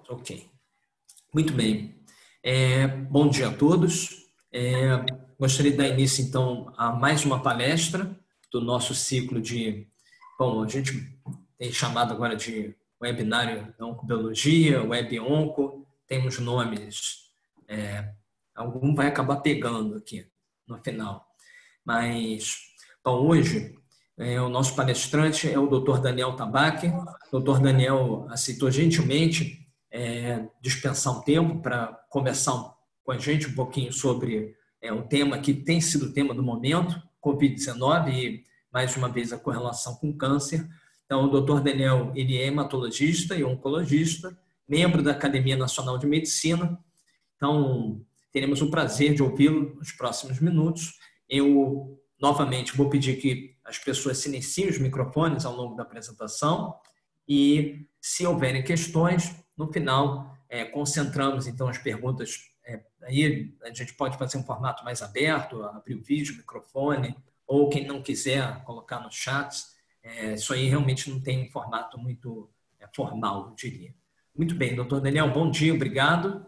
Ok, muito bem. Bom dia a todos. Gostaria de dar início, então, a mais uma palestra do nosso ciclo de... Bom, a gente tem chamado agora de webinário da Oncobiologia, Web Onco, temos nomes, algum vai acabar pegando aqui no final. Mas, bom, hoje, o nosso palestrante é o Dr. Daniel Tabaque. O Dr. Daniel aceitou gentilmente dispensar um tempo para conversar com a gente um pouquinho sobre um tema que tem sido o tema do momento, Covid-19 e, mais uma vez, a correlação com câncer. Então, o Dr. Daniel, ele é hematologista e oncologista, membro da Academia Nacional de Medicina. Então, teremos o prazer de ouvi-lo nos próximos minutos. Eu, novamente, vou pedir que as pessoas silenciem os microfones ao longo da apresentação e, se houverem questões, no final, concentramos, então, as perguntas. Aí a gente pode fazer um formato mais aberto, abrir o vídeo, o microfone, ou quem não quiser colocar nos chats. Isso aí realmente não tem um formato muito formal, eu diria. Muito bem, doutor Daniel, bom dia, obrigado.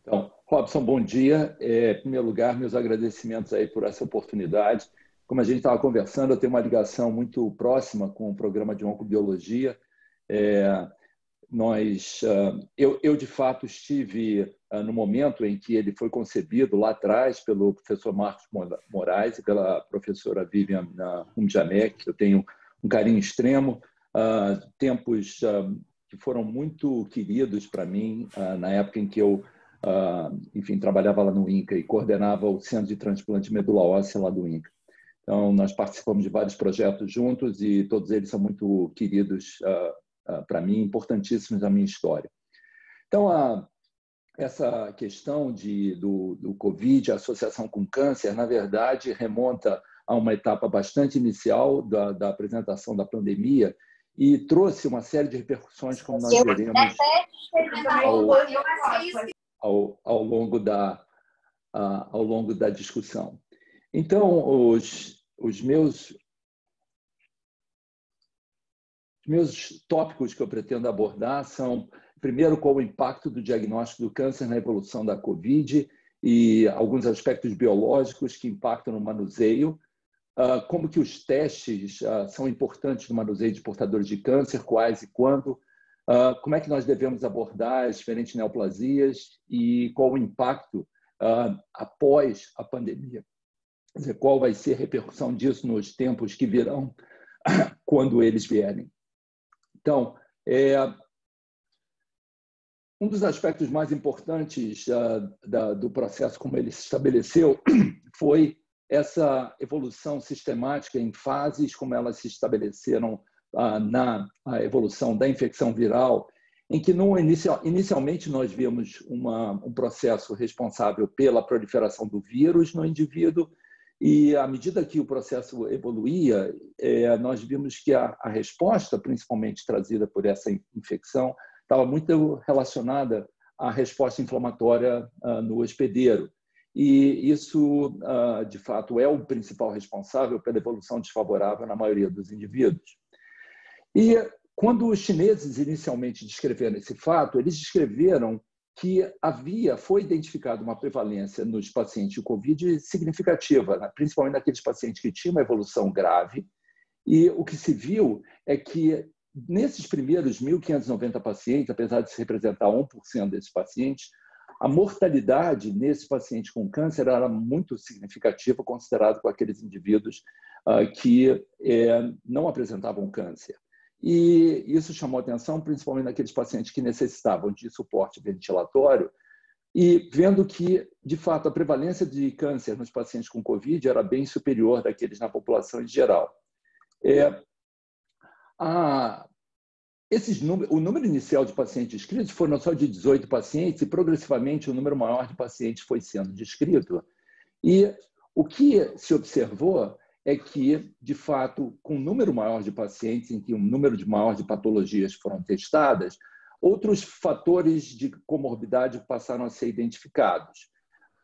Então, Robson, bom dia. Em primeiro lugar, meus agradecimentos aí por essa oportunidade. Como a gente estava conversando, eu tenho uma ligação muito próxima com o programa de oncobiologia. Eu, de fato, estive no momento em que ele foi concebido lá atrás pelo professor Marcos Moraes e pela professora Vivian Rumjanek, que eu tenho um carinho extremo. Tempos que foram muito queridos para mim, na época em que eu enfim, trabalhava lá no INCA e coordenava o Centro de Transplante de Medula Óssea lá do INCA. Então, nós participamos de vários projetos juntos e todos eles são muito queridos para mim, importantíssimos na minha história. Então, essa questão do Covid, a associação com câncer, na verdade, remonta a uma etapa bastante inicial da apresentação da pandemia e trouxe uma série de repercussões, como nós veremos ao longo da discussão. Então, os meus tópicos que eu pretendo abordar são, primeiro, qual o impacto do diagnóstico do câncer na evolução da COVID e alguns aspectos biológicos que impactam no manuseio, como que os testes são importantes no manuseio de portadores de câncer, quais e quando, como é que nós devemos abordar as diferentes neoplasias e qual o impacto após a pandemia. Quer dizer, qual vai ser a repercussão disso nos tempos que virão, quando eles vierem. Então, um dos aspectos mais importantes do processo, como ele se estabeleceu, foi essa evolução sistemática em fases, como elas se estabeleceram na evolução da infecção viral, em que inicialmente nós vimos um processo responsável pela proliferação do vírus no indivíduo, e à medida que o processo evoluía, nós vimos que a resposta, principalmente trazida por essa infecção, estava muito relacionada à resposta inflamatória no hospedeiro. E isso, de fato, é o principal responsável pela evolução desfavorável na maioria dos indivíduos. E quando os chineses inicialmente descreveram esse fato, eles descreveram que foi identificada uma prevalência nos pacientes de Covid significativa, principalmente naqueles pacientes que tinham uma evolução grave. E o que se viu é que, nesses primeiros 1.590 pacientes, apesar de se representar 1% desses pacientes, a mortalidade nesses pacientes com câncer era muito significativa, considerado com aqueles indivíduos que não apresentavam câncer. E isso chamou atenção, principalmente naqueles pacientes que necessitavam de suporte ventilatório, e vendo que, de fato, a prevalência de câncer nos pacientes com Covid era bem superior daqueles na população em geral. O número inicial de pacientes descritos foram só de 18 pacientes e, progressivamente, o número maior de pacientes foi sendo descrito. E o que se observou é que, de fato, com um número maior de pacientes, em que um número maior de patologias foram testadas, outros fatores de comorbidade passaram a ser identificados.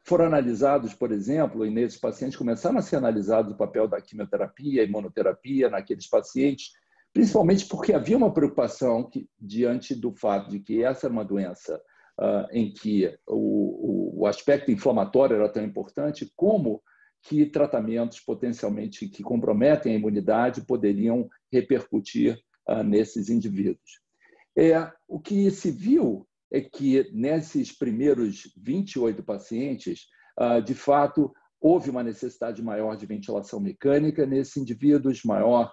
Foram analisados, por exemplo, e nesses pacientes começaram a ser analisados o papel da quimioterapia, imunoterapia naqueles pacientes, principalmente porque havia uma preocupação diante do fato de que essa era uma doença em que o aspecto inflamatório era tão importante, como que tratamentos potencialmente que comprometem a imunidade poderiam repercutir nesses indivíduos. O que se viu é que nesses primeiros 28 pacientes, de fato, houve uma necessidade maior de ventilação mecânica nesses indivíduos, maior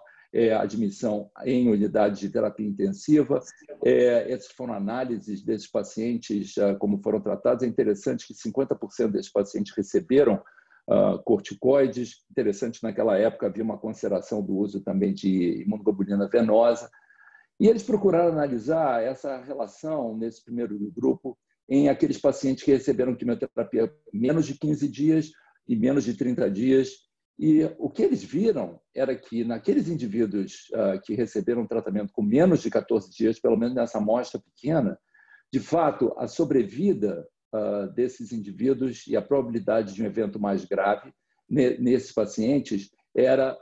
admissão em unidade de terapia intensiva. Essas foram análises desses pacientes, como foram tratados. É interessante que 50% desses pacientes receberam corticoides. Interessante, naquela época havia uma consideração do uso também de imunoglobulina venosa. E eles procuraram analisar essa relação nesse primeiro grupo em aqueles pacientes que receberam quimioterapia menos de 15 dias e menos de 30 dias. E o que eles viram era que naqueles indivíduos que receberam tratamento com menos de 14 dias, pelo menos nessa amostra pequena, de fato, a sobrevida desses indivíduos e a probabilidade de um evento mais grave nesses pacientes era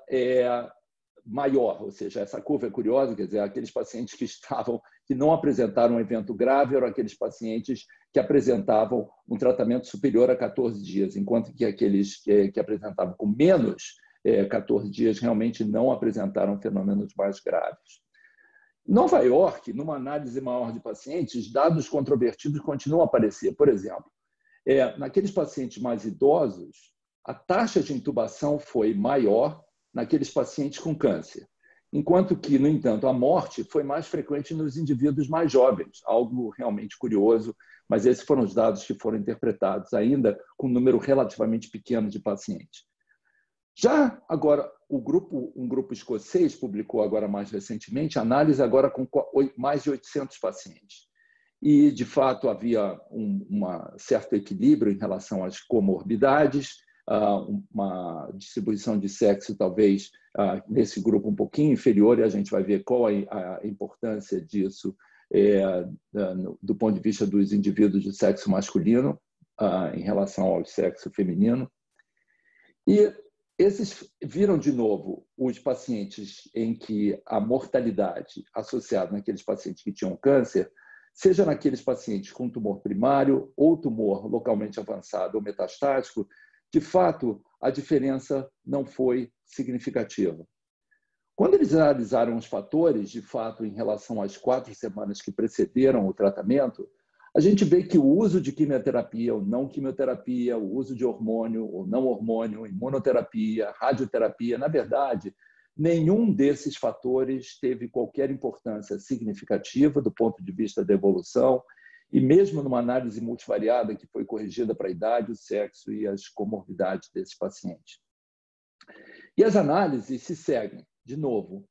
maior, ou seja, essa curva é curiosa, quer dizer, aqueles pacientes que não apresentaram um evento grave eram aqueles pacientes que apresentavam um tratamento superior a 14 dias, enquanto que aqueles que apresentavam com menos 14 dias realmente não apresentaram fenômenos mais graves. Em Nova York, numa análise maior de pacientes, dados controvertidos continuam a aparecer. Por exemplo, naqueles pacientes mais idosos, a taxa de intubação foi maior naqueles pacientes com câncer, enquanto que, no entanto, a morte foi mais frequente nos indivíduos mais jovens, algo realmente curioso, mas esses foram os dados que foram interpretados ainda com um número relativamente pequeno de pacientes. Já agora, um grupo escocês publicou agora mais recentemente análise agora com mais de 800 pacientes. E, de fato, havia um certo equilíbrio em relação às comorbidades, uma distribuição de sexo talvez nesse grupo um pouquinho inferior, e a gente vai ver qual a importância disso do ponto de vista dos indivíduos de sexo masculino em relação ao sexo feminino. E esses viram de novo os pacientes em que a mortalidade associada naqueles pacientes que tinham câncer, seja naqueles pacientes com tumor primário ou tumor localmente avançado ou metastático, de fato, a diferença não foi significativa. Quando eles analisaram os fatores, de fato, em relação às 4 semanas que precederam o tratamento, a gente vê que o uso de quimioterapia ou não quimioterapia, o uso de hormônio ou não hormônio, imunoterapia, radioterapia, na verdade, nenhum desses fatores teve qualquer importância significativa do ponto de vista da evolução, e mesmo numa análise multivariada que foi corrigida para a idade, o sexo e as comorbidades desses pacientes. E as análises se seguem, de novo,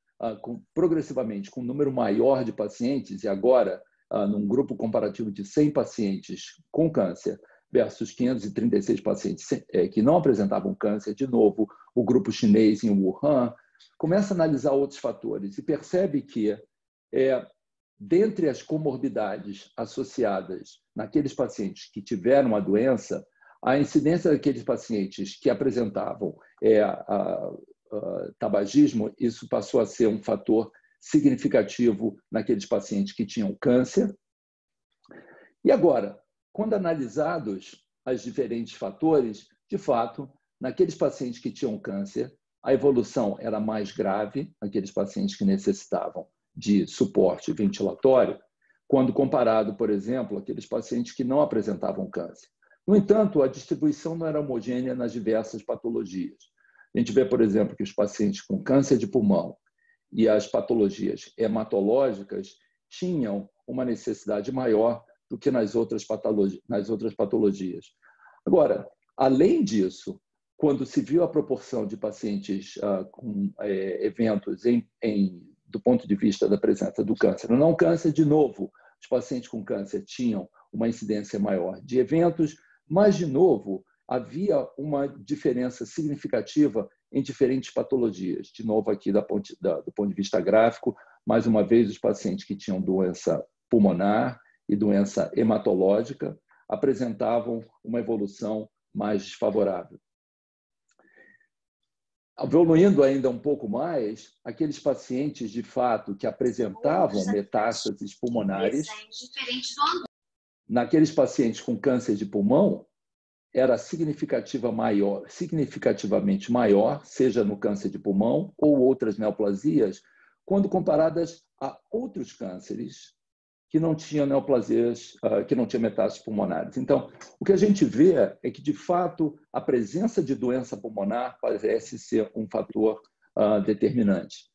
progressivamente com um número maior de pacientes, e agora num grupo comparativo de 100 pacientes com câncer versus 536 pacientes que não apresentavam câncer, de novo, o grupo chinês em Wuhan, começa a analisar outros fatores e percebe que dentre as comorbidades associadas naqueles pacientes que tiveram a doença, a incidência daqueles pacientes que apresentavam tabagismo, isso passou a ser um fator significativo naqueles pacientes que tinham câncer. E agora, quando analisados os diferentes fatores, de fato, naqueles pacientes que tinham câncer, a evolução era mais grave, naqueles pacientes que necessitavam de suporte ventilatório, quando comparado, por exemplo, aqueles pacientes que não apresentavam câncer. No entanto, a distribuição não era homogênea nas diversas patologias. A gente vê, por exemplo, que os pacientes com câncer de pulmão e as patologias hematológicas tinham uma necessidade maior do que nas outras patologias. Agora, além disso, quando se viu a proporção de pacientes com eventos do ponto de vista da presença do câncer ou não câncer, de novo, os pacientes com câncer tinham uma incidência maior de eventos, mas, de novo, havia uma diferença significativa em diferentes patologias. De novo, aqui do ponto de vista gráfico, mais uma vez, os pacientes que tinham doença pulmonar e doença hematológica apresentavam uma evolução mais desfavorável. Evoluindo ainda um pouco mais, aqueles pacientes, de fato, que apresentavam metástases pulmonares, naqueles pacientes com câncer de pulmão, era significativamente maior, seja no câncer de pulmão ou outras neoplasias, quando comparadas a outros cânceres que não tinham neoplasias, que não tinham metástases pulmonares. Então, o que a gente vê é que, de fato, a presença de doença pulmonar parece ser um fator determinante.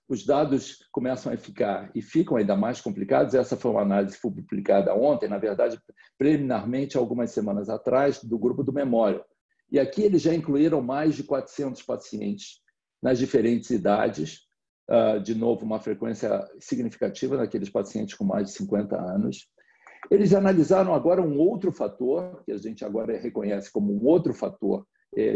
Os dados começam a ficar e ficam ainda mais complicados. Essa foi uma análise que foi publicada ontem, na verdade, preliminarmente, algumas semanas atrás, do grupo do Memorial. E aqui eles já incluíram mais de 400 pacientes nas diferentes idades, de novo, uma frequência significativa naqueles pacientes com mais de 50 anos. Eles analisaram agora um outro fator, que a gente agora reconhece como um outro fator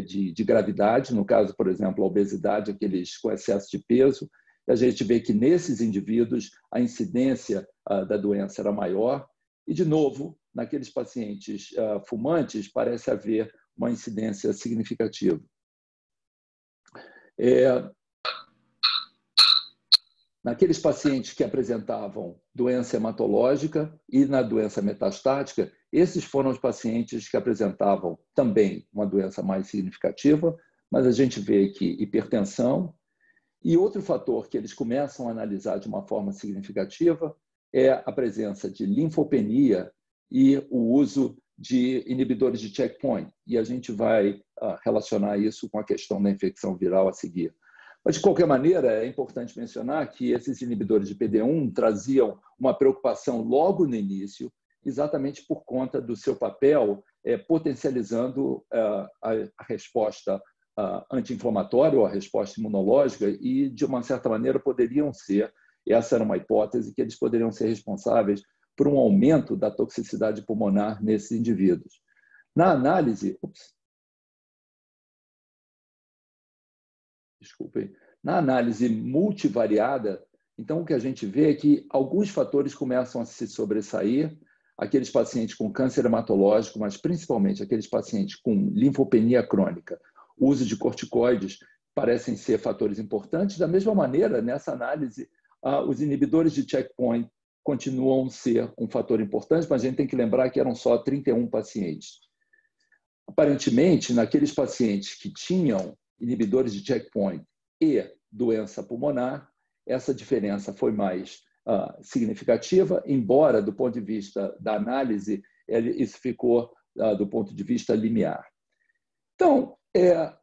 de gravidade, no caso, por exemplo, a obesidade, aqueles com excesso de peso. A gente vê que nesses indivíduos a incidência da doença era maior. E, de novo, naqueles pacientes fumantes, parece haver uma incidência significativa. Naqueles pacientes que apresentavam doença hematológica e na doença metastática, esses foram os pacientes que apresentavam também uma doença mais significativa, mas a gente vê aqui hipertensão. E outro fator que eles começam a analisar de uma forma significativa é a presença de linfopenia e o uso de inibidores de checkpoint. E a gente vai relacionar isso com a questão da infecção viral a seguir. Mas, de qualquer maneira, é importante mencionar que esses inibidores de PD-1 traziam uma preocupação logo no início, exatamente por conta do seu papel potencializando a resposta anti-inflamatória ou a resposta imunológica e, de uma certa maneira, poderiam ser, essa era uma hipótese, que eles poderiam ser responsáveis por um aumento da toxicidade pulmonar nesses indivíduos. Na análise, na análise multivariada, então o que a gente vê é que alguns fatores começam a se sobressair, aqueles pacientes com câncer hematológico, mas principalmente aqueles pacientes com linfopenia crônica. O uso de corticoides parecem ser fatores importantes. Da mesma maneira, nessa análise, os inibidores de checkpoint continuam a ser um fator importante, mas a gente tem que lembrar que eram só 31 pacientes. Aparentemente, naqueles pacientes que tinham inibidores de checkpoint e doença pulmonar, essa diferença foi mais significativa, embora, do ponto de vista da análise, isso ficou do ponto de vista limiar. Então,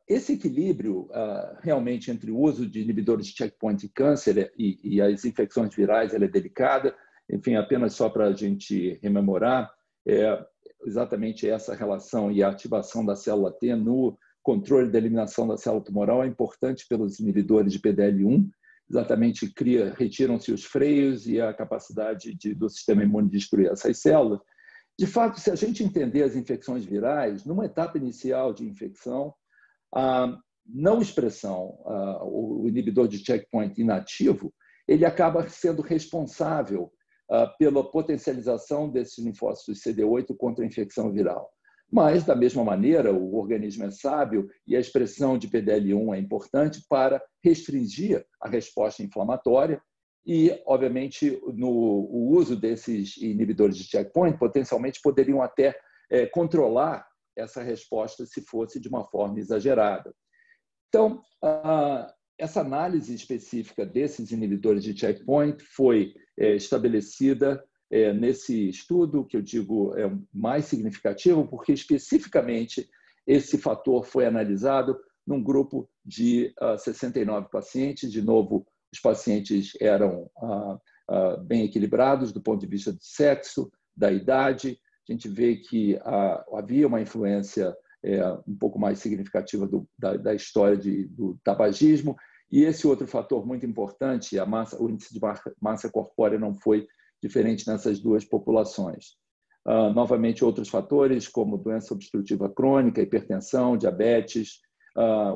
esse equilíbrio realmente entre o uso de inibidores de checkpoint e câncer e as infecções virais, ela é delicada. Enfim, apenas só para a gente rememorar, exatamente essa relação e a ativação da célula T no controle da eliminação da célula tumoral é importante pelos inibidores de PDL1, exatamente retiram-se os freios e a capacidade do sistema imune de destruir essas células. De fato, se a gente entender as infecções virais, numa etapa inicial de infecção, a não expressão, o inibidor de checkpoint inativo, ele acaba sendo responsável pela potencialização desses linfócitos CD8 contra a infecção viral. Mas, da mesma maneira, o organismo é sábio e a expressão de PDL1 é importante para restringir a resposta inflamatória e, obviamente, o uso desses inibidores de checkpoint potencialmente poderiam até controlar essa resposta se fosse de uma forma exagerada. Então, essa análise específica desses inibidores de checkpoint foi estabelecida nesse estudo, que eu digo é mais significativo, porque especificamente esse fator foi analisado num grupo de 69 pacientes. De novo, os pacientes eram bem equilibrados do ponto de vista do sexo, da idade. A gente vê que havia uma influência um pouco mais significativa da história do tabagismo. E esse outro fator muito importante, o índice de massa corpórea não foi diferente nessas duas populações. Novamente, outros fatores, como doença obstrutiva crônica, hipertensão, diabetes,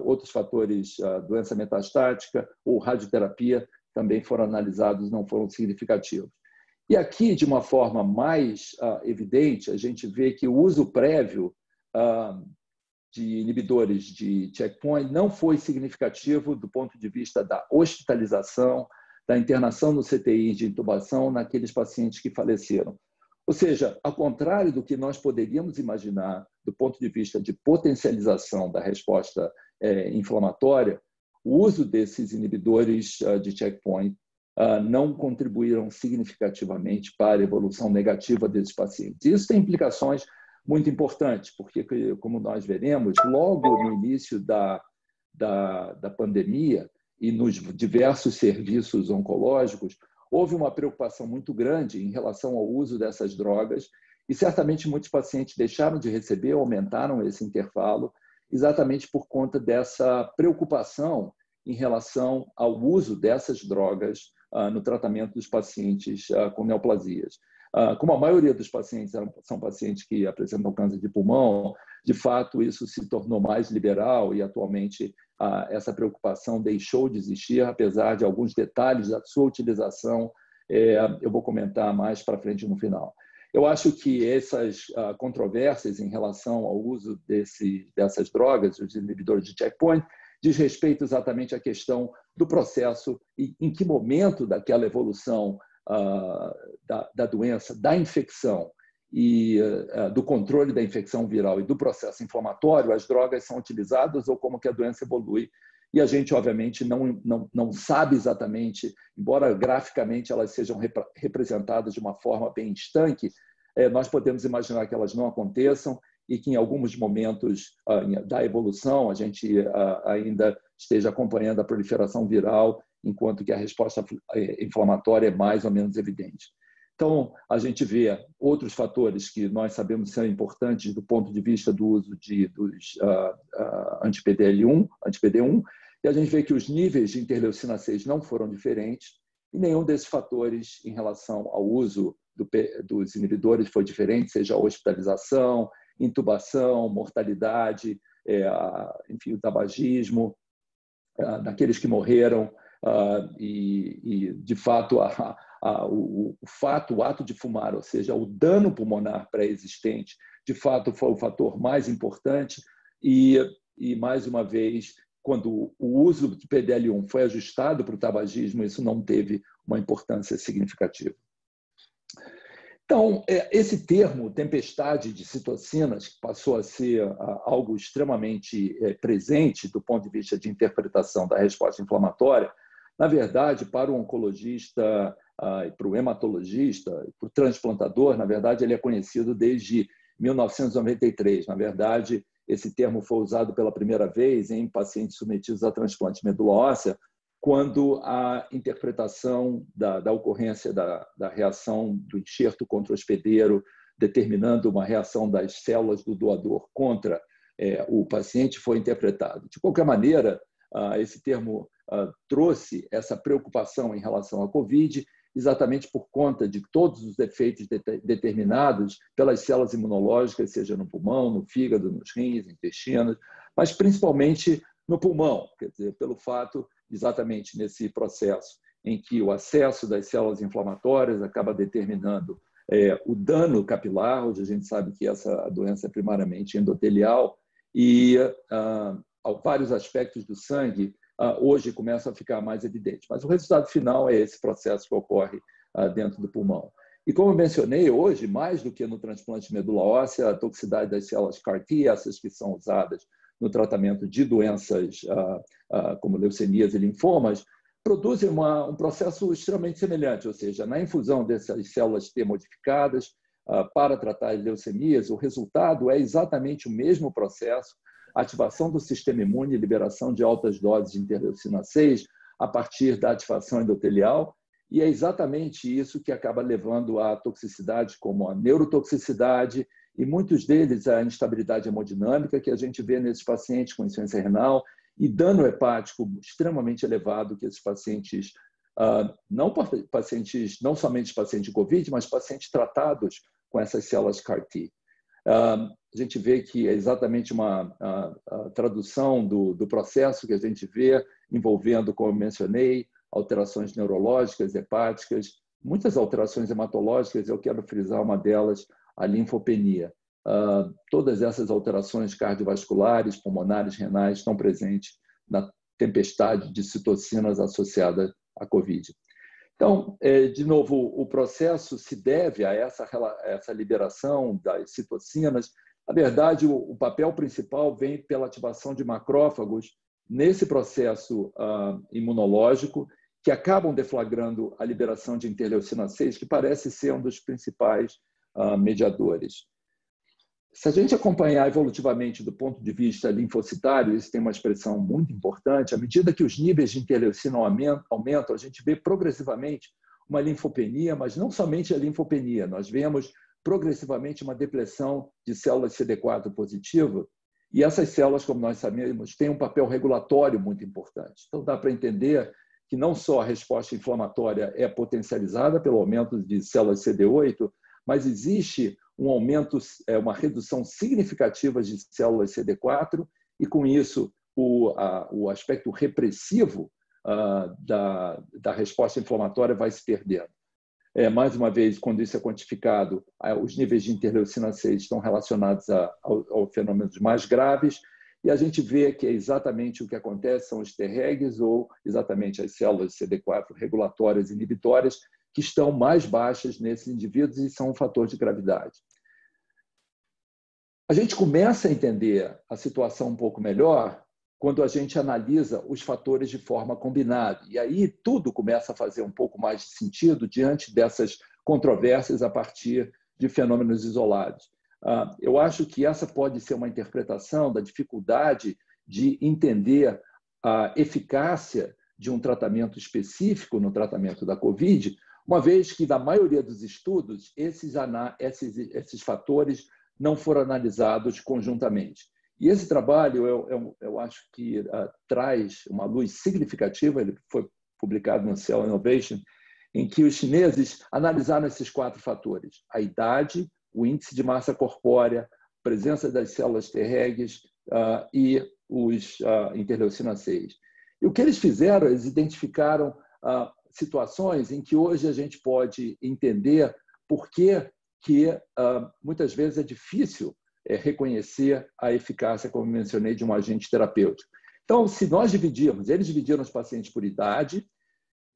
outros fatores, doença metastática ou radioterapia, também foram analisados, não foram significativos. E aqui, de uma forma mais evidente, a gente vê que o uso prévio de inibidores de checkpoint não foi significativo do ponto de vista da hospitalização, da internação no CTI de intubação naqueles pacientes que faleceram. Ou seja, ao contrário do que nós poderíamos imaginar do ponto de vista de potencialização da resposta inflamatória, o uso desses inibidores de checkpoint não contribuíram significativamente para a evolução negativa desses pacientes. Isso tem implicações muito importantes, porque, como nós veremos, logo no início da pandemia e nos diversos serviços oncológicos, houve uma preocupação muito grande em relação ao uso dessas drogas e certamente muitos pacientes deixaram de receber, aumentaram esse intervalo, exatamente por conta dessa preocupação em relação ao uso dessas drogas no tratamento dos pacientes com neoplasias. Como a maioria dos pacientes são pacientes que apresentam câncer de pulmão, de fato isso se tornou mais liberal e atualmente essa preocupação deixou de existir, apesar de alguns detalhes da sua utilização, eu vou comentar mais para frente no final. Eu acho que essas controvérsias em relação ao uso dessas drogas, os inibidores de checkpoint, diz respeito exatamente à questão do processo e em que momento daquela evolução da doença, da infecção e do controle da infecção viral e do processo inflamatório, as drogas são utilizadas ou como que a doença evolui. E a gente, obviamente, não sabe exatamente, embora graficamente elas sejam representadas de uma forma bem estanque, nós podemos imaginar que elas não aconteçam e que em alguns momentos da evolução a gente ainda esteja acompanhando a proliferação viral, enquanto que a resposta inflamatória é mais ou menos evidente. Então, a gente vê outros fatores que nós sabemos ser importantes do ponto de vista do uso dos anti-PD1, e a gente vê que os níveis de interleucina 6 não foram diferentes, e nenhum desses fatores em relação ao uso dos inibidores foi diferente, seja a hospitalização, intubação, mortalidade, enfim, o tabagismo, daqueles que morreram, e de fato, o ato de fumar, ou seja, o dano pulmonar pré-existente, de fato foi o fator mais importante e mais uma vez, quando o uso de PDL1 foi ajustado para o tabagismo, isso não teve uma importância significativa. Então, esse termo, tempestade de citocinas, que passou a ser algo extremamente presente do ponto de vista de interpretação da resposta inflamatória, na verdade, para o oncologista, para o hematologista, para o transplantador, na verdade, ele é conhecido desde 1993. Na verdade, esse termo foi usado pela primeira vez em pacientes submetidos a transplante de medula óssea, quando a interpretação da ocorrência da reação do enxerto contra o hospedeiro, determinando uma reação das células do doador contra o paciente, foi interpretado. De qualquer maneira, esse termo trouxe essa preocupação em relação à COVID, exatamente por conta de todos os efeitos determinados pelas células imunológicas, seja no pulmão, no fígado, nos rins, intestinos, mas principalmente no pulmão, quer dizer, pelo fato, exatamente nesse processo em que o acesso das células inflamatórias acaba determinando o dano capilar, onde a gente sabe que essa doença é primariamente endotelial, e vários aspectos do sangue hoje começam a ficar mais evidentes. Mas o resultado final é esse processo que ocorre dentro do pulmão. E como eu mencionei, hoje, mais do que no transplante de medula óssea, a toxicidade das células CAR-T, essas que são usadas no tratamento de doenças como leucemias e linfomas, produzem um processo extremamente semelhante, ou seja, na infusão dessas células T modificadas para tratar as leucemias, o resultado é exatamente o mesmo processo, ativação do sistema imune, liberação de altas doses de interleucina 6 a partir da ativação endotelial, e é exatamente isso que acaba levando a toxicidade como a neurotoxicidade e muitos deles a instabilidade hemodinâmica que a gente vê nesses pacientes com insuficiência renal e dano hepático extremamente elevado que esses pacientes, não somente pacientes de COVID, mas pacientes tratados com essas células CAR-T. A gente vê que é exatamente uma tradução do processo que a gente vê envolvendo, como eu mencionei, alterações neurológicas, hepáticas, muitas alterações hematológicas, eu quero frisar uma delas, a linfopenia. todas essas alterações cardiovasculares, pulmonares, renais estão presentes na tempestade de citocinas associada à COVID. Então, de novo, o processo se deve a essa liberação das citocinas. Na verdade, o papel principal vem pela ativação de macrófagos nesse processo imunológico, que acabam deflagrando a liberação de interleucina 6, que parece ser um dos principais mediadores. Se a gente acompanhar evolutivamente do ponto de vista linfocitário, isso tem uma expressão muito importante, à medida que os níveis de interleucina aumentam, a gente vê progressivamente uma linfopenia, mas não somente a linfopenia, nós vemos progressivamente uma depressão de células CD4 positiva, e essas células, como nós sabemos, têm um papel regulatório muito importante. Então, dá para entender que não só a resposta inflamatória é potencializada pelo aumento de células CD8, mas existe um aumento, uma redução significativa de células CD4 e, com isso, o aspecto repressivo da resposta inflamatória vai se perdendo. Mais uma vez, quando isso é quantificado, os níveis de interleucina 6 estão relacionados aos fenômenos mais graves, e a gente vê que é exatamente o que acontece, são os Tregs ou exatamente as células CD4 regulatórias e inibitórias que estão mais baixas nesses indivíduos e são um fator de gravidade. A gente começa a entender a situação um pouco melhor quando a gente analisa os fatores de forma combinada. E aí tudo começa a fazer um pouco mais de sentido diante dessas controvérsias a partir de fenômenos isolados. Eu acho que essa pode ser uma interpretação da dificuldade de entender a eficácia de um tratamento específico no tratamento da COVID, uma vez que, na maioria dos estudos, esses fatores não foram analisados conjuntamente. E esse trabalho, eu acho que traz uma luz significativa, ele foi publicado no Cell Innovation, em que os chineses analisaram esses 4 fatores: a idade, o índice de massa corpórea, a presença das células Tregs e os interleucina 6. E o que eles fizeram, eles identificaram situações em que hoje a gente pode entender por que muitas vezes é difícil reconhecer a eficácia, como mencionei, de um agente terapêutico. Então, se nós dividirmos, eles dividiram os pacientes por idade,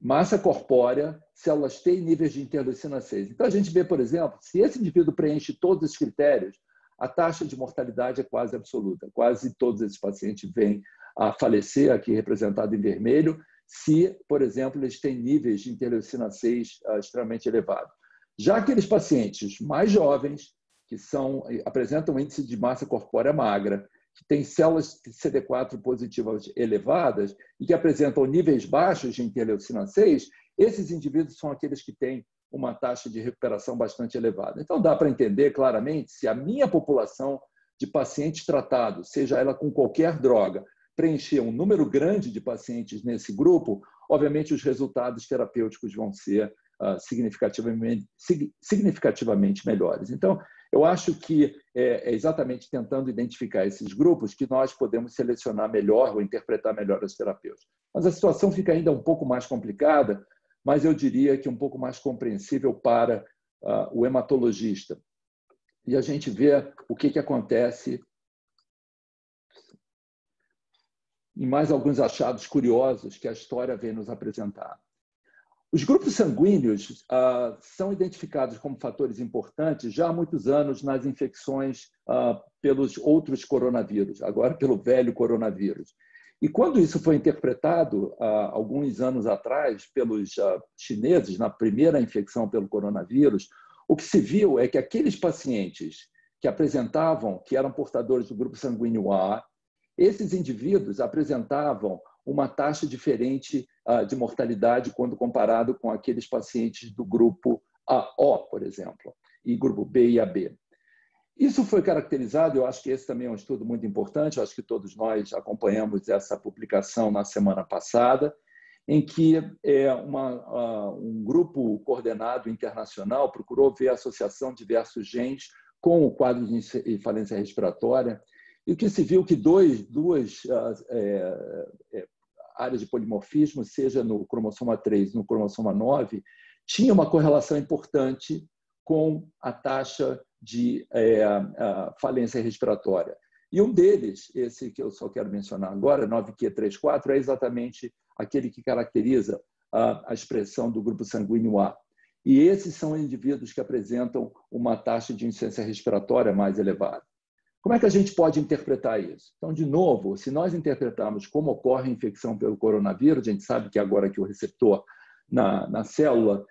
massa corpórea, células T e níveis de interleucina 6. Então, a gente vê, por exemplo, se esse indivíduo preenche todos esses critérios, a taxa de mortalidade é quase absoluta. Quase todos esses pacientes vêm a falecer, aqui representado em vermelho, se, por exemplo, eles têm níveis de interleucina 6 extremamente elevados. Já aqueles pacientes mais jovens, que apresentam um índice de massa corpórea magra, que têm células CD4 positivas elevadas e que apresentam níveis baixos de interleucina 6, esses indivíduos são aqueles que têm uma taxa de recuperação bastante elevada. Então, dá para entender claramente se a minha população de pacientes tratados, seja ela com qualquer droga, preencher um número grande de pacientes nesse grupo, obviamente os resultados terapêuticos vão ser significativamente melhores. Então, eu acho que é exatamente tentando identificar esses grupos que nós podemos selecionar melhor ou interpretar melhor as terapêuticas. Mas a situação fica ainda um pouco mais complicada, mas eu diria que um pouco mais compreensível para o hematologista. E a gente vê o que acontece em mais alguns achados curiosos que a história vem nos apresentar. Os grupos sanguíneos são identificados como fatores importantes já há muitos anos nas infecções pelos outros coronavírus, agora pelo velho coronavírus. E quando isso foi interpretado, alguns anos atrás, pelos chineses, na primeira infecção pelo coronavírus, o que se viu é que aqueles pacientes que eram portadores do grupo sanguíneo A, esses indivíduos apresentavam uma taxa diferente de mortalidade quando comparado com aqueles pacientes do grupo AO, por exemplo, e grupo B e AB. Isso foi caracterizado, eu acho que esse também é um estudo muito importante, eu acho que todos nós acompanhamos essa publicação na semana passada, em que um grupo coordenado internacional procurou ver a associação de diversos genes com o quadro de falência respiratória, e o que se viu que duas áreas de polimorfismo, seja no cromossoma 3 e no cromossoma 9, tinha uma correlação importante com a taxa de falência respiratória. E um deles, esse que eu só quero mencionar agora, 9Q34, é exatamente aquele que caracteriza a expressão do grupo sanguíneo A. E esses são indivíduos que apresentam uma taxa de insuficiência respiratória mais elevada. Como é que a gente pode interpretar isso? Então, de novo, se nós interpretarmos como ocorre a infecção pelo coronavírus, a gente sabe que agora que o receptor na célula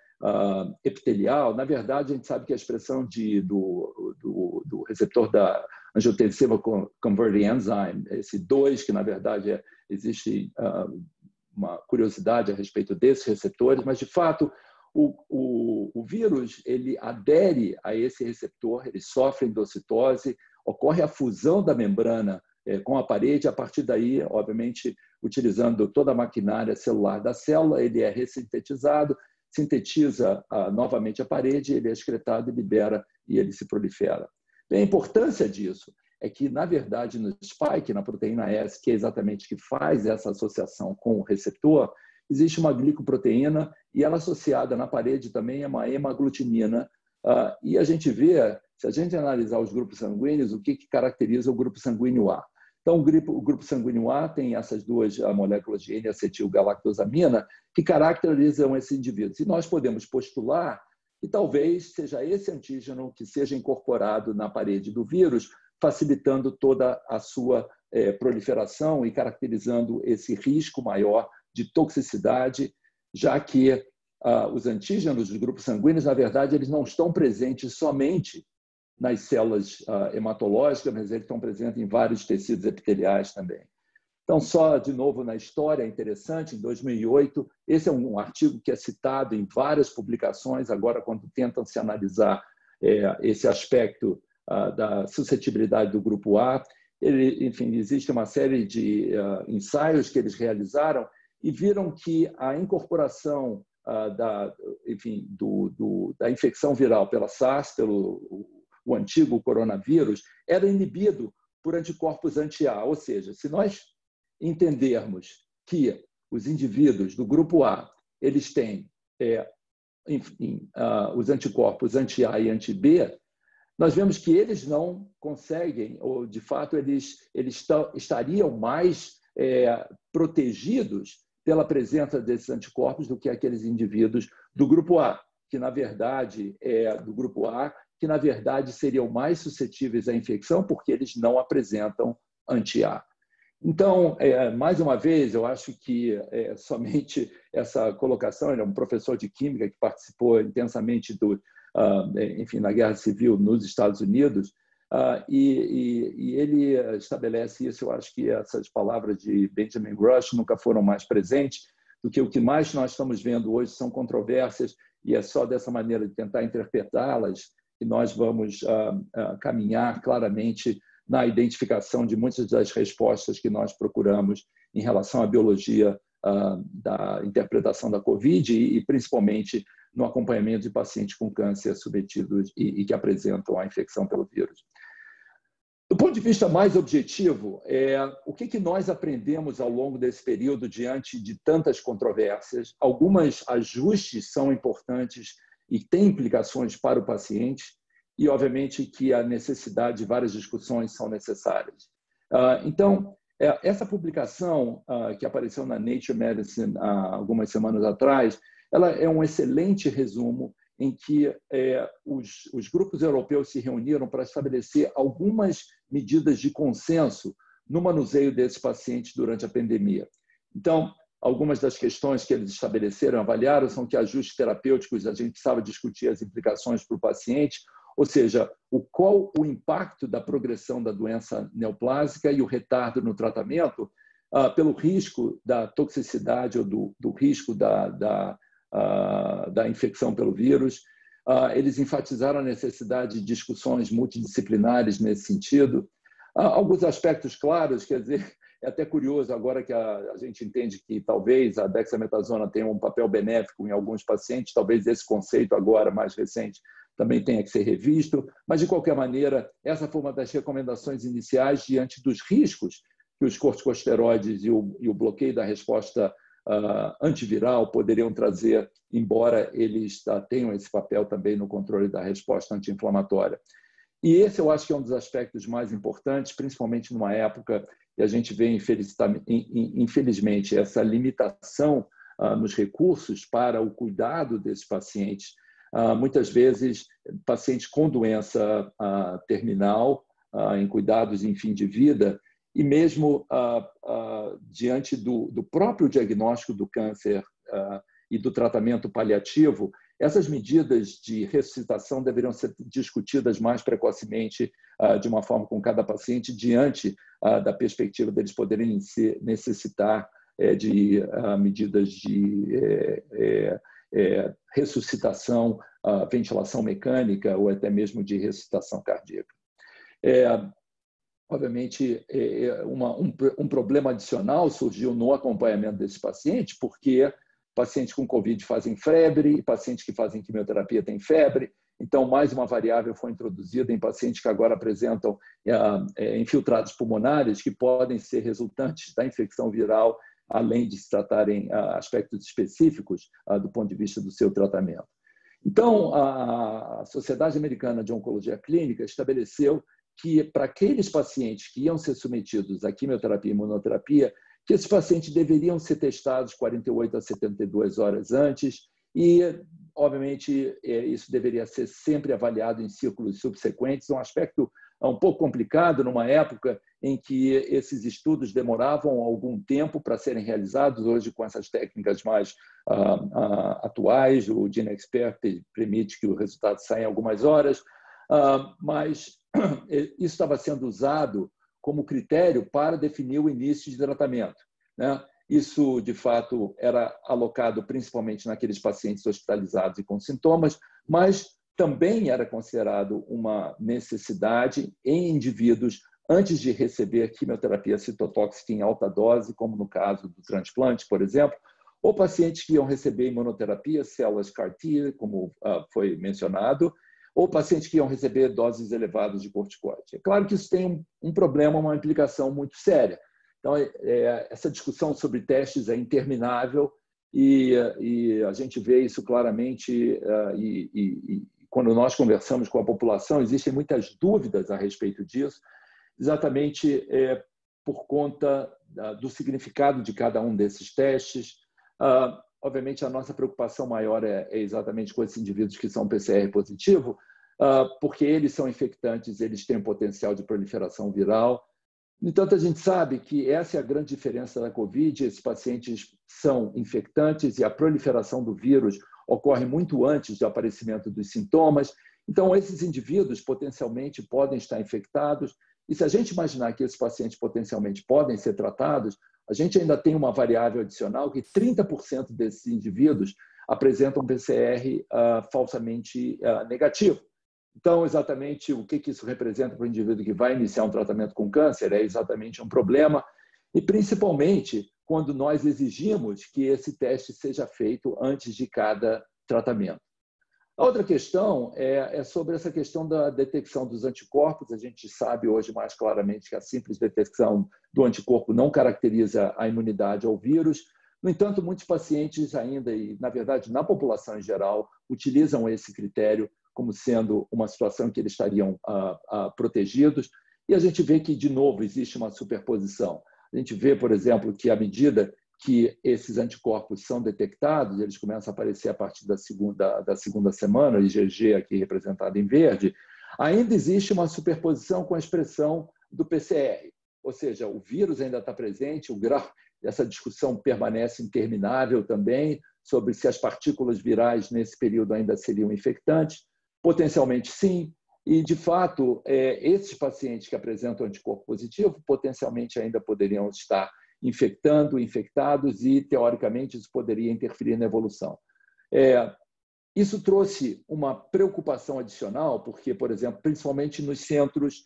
epitelial, na verdade, a gente sabe que a expressão do receptor da angiotensiva converting enzyme, esse 2, que na verdade existe uma curiosidade a respeito desses receptores, mas de fato o vírus ele adere a esse receptor, ele sofre endocitose, ocorre a fusão da membrana com a parede, a partir daí, obviamente, utilizando toda a maquinária celular da célula, ele é ressintetizado, sintetiza novamente a parede, ele é excretado e libera e ele se prolifera. Bem, a importância disso é que, na verdade, no spike, na proteína S, que é exatamente que faz essa associação com o receptor, existe uma glicoproteína e ela associada na parede também é uma hemaglutinina. E a gente vê, se a gente analisar os grupos sanguíneos, o que caracteriza o grupo sanguíneo A. Então, o grupo sanguíneo A tem essas duas moléculas de N-acetilgalactosamina que caracterizam esse indivíduo. E nós podemos postular que talvez seja esse antígeno que seja incorporado na parede do vírus, facilitando toda a sua proliferação e caracterizando esse risco maior de toxicidade, já que os antígenos dos grupos sanguíneos, na verdade, eles não estão presentes somente nas células hematológicas, mas eles estão presentes em vários tecidos epiteliais também. Então, só de novo na história, é interessante, em 2008, esse é um artigo que é citado em várias publicações, agora quando tentam se analisar esse aspecto da suscetibilidade do grupo A. Enfim, existe uma série de ensaios que eles realizaram e viram que a incorporação da infecção viral pela SARS, pelo o antigo coronavírus, era inibido por anticorpos anti-A. Ou seja, se nós entendermos que os indivíduos do grupo A eles têm os anticorpos anti-A e anti-B, nós vemos que eles não conseguem, ou de fato eles estariam mais protegidos pela presença desses anticorpos do que aqueles indivíduos do grupo A, que na verdade que na verdade seriam mais suscetíveis à infecção porque eles não apresentam anti-A. Então, mais uma vez, eu acho que somente essa colocação, ele é um professor de química que participou intensamente na Guerra Civil nos Estados Unidos, e ele estabelece isso. Eu acho que essas palavras de Benjamin Rush nunca foram mais presentes do que o que mais nós estamos vendo hoje são controvérsias, e é só dessa maneira de tentar interpretá-las que nós vamos caminhar claramente na identificação de muitas das respostas que nós procuramos em relação à biologia da interpretação da Covid e principalmente no acompanhamento de pacientes com câncer submetidos e que apresentam a infecção pelo vírus. Do ponto de vista mais objetivo, o que nós aprendemos ao longo desse período diante de tantas controvérsias? Alguns ajustes são importantes e têm implicações para o paciente, e, obviamente, que a necessidade de várias discussões são necessárias. Então, essa publicação que apareceu na Nature Medicine há algumas semanas atrás, ela é um excelente resumo em que os grupos europeus se reuniram para estabelecer algumas medidas de consenso no manuseio desses pacientes durante a pandemia. Então, algumas das questões que eles estabeleceram, avaliaram, são que ajustes terapêuticos, a gente precisava discutir as implicações para o paciente, ou seja, qual o impacto da progressão da doença neoplásica e o retardo no tratamento pelo risco da toxicidade ou do risco da infecção pelo vírus. Eles enfatizaram a necessidade de discussões multidisciplinares nesse sentido. Alguns aspectos claros, quer dizer, é até curioso agora que a gente entende que talvez a dexametasona tenha um papel benéfico em alguns pacientes, talvez esse conceito agora mais recente também tenha que ser revisto, mas de qualquer maneira, essa foi uma das recomendações iniciais diante dos riscos que os corticosteroides e o bloqueio da resposta antiviral poderiam trazer, embora eles tenham esse papel também no controle da resposta anti-inflamatória. E esse eu acho que é um dos aspectos mais importantes, principalmente numa época que a gente vê, infelizmente, essa limitação nos recursos para o cuidado desses pacientes. Muitas vezes, pacientes com doença terminal, em cuidados em fim de vida, e mesmo diante do próprio diagnóstico do câncer e do tratamento paliativo, essas medidas de ressuscitação deveriam ser discutidas mais precocemente, de uma forma com cada paciente, diante da perspectiva deles poderem necessitar de medidas de ressuscitação, ventilação mecânica ou até mesmo de ressuscitação cardíaca. Obviamente, um problema adicional surgiu no acompanhamento desses pacientes, porque pacientes com Covid fazem febre, pacientes que fazem quimioterapia têm febre. Então, mais uma variável foi introduzida em pacientes que agora apresentam infiltrados pulmonares, que podem ser resultantes da infecção viral, além de se tratarem aspectos específicos do ponto de vista do seu tratamento. Então, a Sociedade Americana de Oncologia Clínica estabeleceu que, para aqueles pacientes que iam ser submetidos à quimioterapia e imunoterapia, que esses pacientes deveriam ser testados 48 a 72 horas antes e, obviamente, isso deveria ser sempre avaliado em ciclos subsequentes, um aspecto um pouco complicado numa época em que esses estudos demoravam algum tempo para serem realizados. Hoje, com essas técnicas mais atuais, o GeneXpert permite que o resultado saia em algumas horas, mas isso estava sendo usado como critério para definir o início de tratamento, né? Isso, de fato, era alocado principalmente naqueles pacientes hospitalizados e com sintomas, mas também era considerado uma necessidade em indivíduos antes de receber quimioterapia citotóxica em alta dose, como no caso do transplante, por exemplo, ou pacientes que iam receber imunoterapia, células CAR-T, como foi mencionado, ou pacientes que iam receber doses elevadas de corticoide. É claro que isso tem um problema, uma implicação muito séria. Então, essa discussão sobre testes é interminável e a gente vê isso claramente e quando nós conversamos com a população, existem muitas dúvidas a respeito disso, exatamente por conta do significado de cada um desses testes. Obviamente, a nossa preocupação maior é exatamente com esses indivíduos que são PCR positivo, porque eles são infectantes, eles têm potencial de proliferação viral. No entanto, a gente sabe que essa é a grande diferença da Covid. Esses pacientes são infectantes e a proliferação do vírus ocorre muito antes do aparecimento dos sintomas. Então, esses indivíduos potencialmente podem estar infectados. E se a gente imaginar que esses pacientes potencialmente podem ser tratados, a gente ainda tem uma variável adicional que 30% desses indivíduos apresentam PCR falsamente negativo. Então, exatamente o que isso representa para o indivíduo que vai iniciar um tratamento com câncer é exatamente um problema, e principalmente quando nós exigimos que esse teste seja feito antes de cada tratamento. A outra questão é sobre essa questão da detecção dos anticorpos. A gente sabe hoje mais claramente que a simples detecção do anticorpo não caracteriza a imunidade ao vírus. No entanto, muitos pacientes ainda, e na verdade na população em geral, utilizam esse critério como sendo uma situação em que eles estariam protegidos. E a gente vê que, de novo, existe uma superposição. A gente vê, por exemplo, que à medida que esses anticorpos são detectados, eles começam a aparecer a partir da segunda semana, o IgG aqui representado em verde, ainda existe uma superposição com a expressão do PCR. Ou seja, o vírus ainda está presente, o grau, essa discussão permanece interminável também sobre se as partículas virais nesse período ainda seriam infectantes. Potencialmente sim, e de fato, esses pacientes que apresentam anticorpo positivo potencialmente ainda poderiam estar infectados e, teoricamente, isso poderia interferir na evolução. Isso trouxe uma preocupação adicional, porque, por exemplo, principalmente nos centros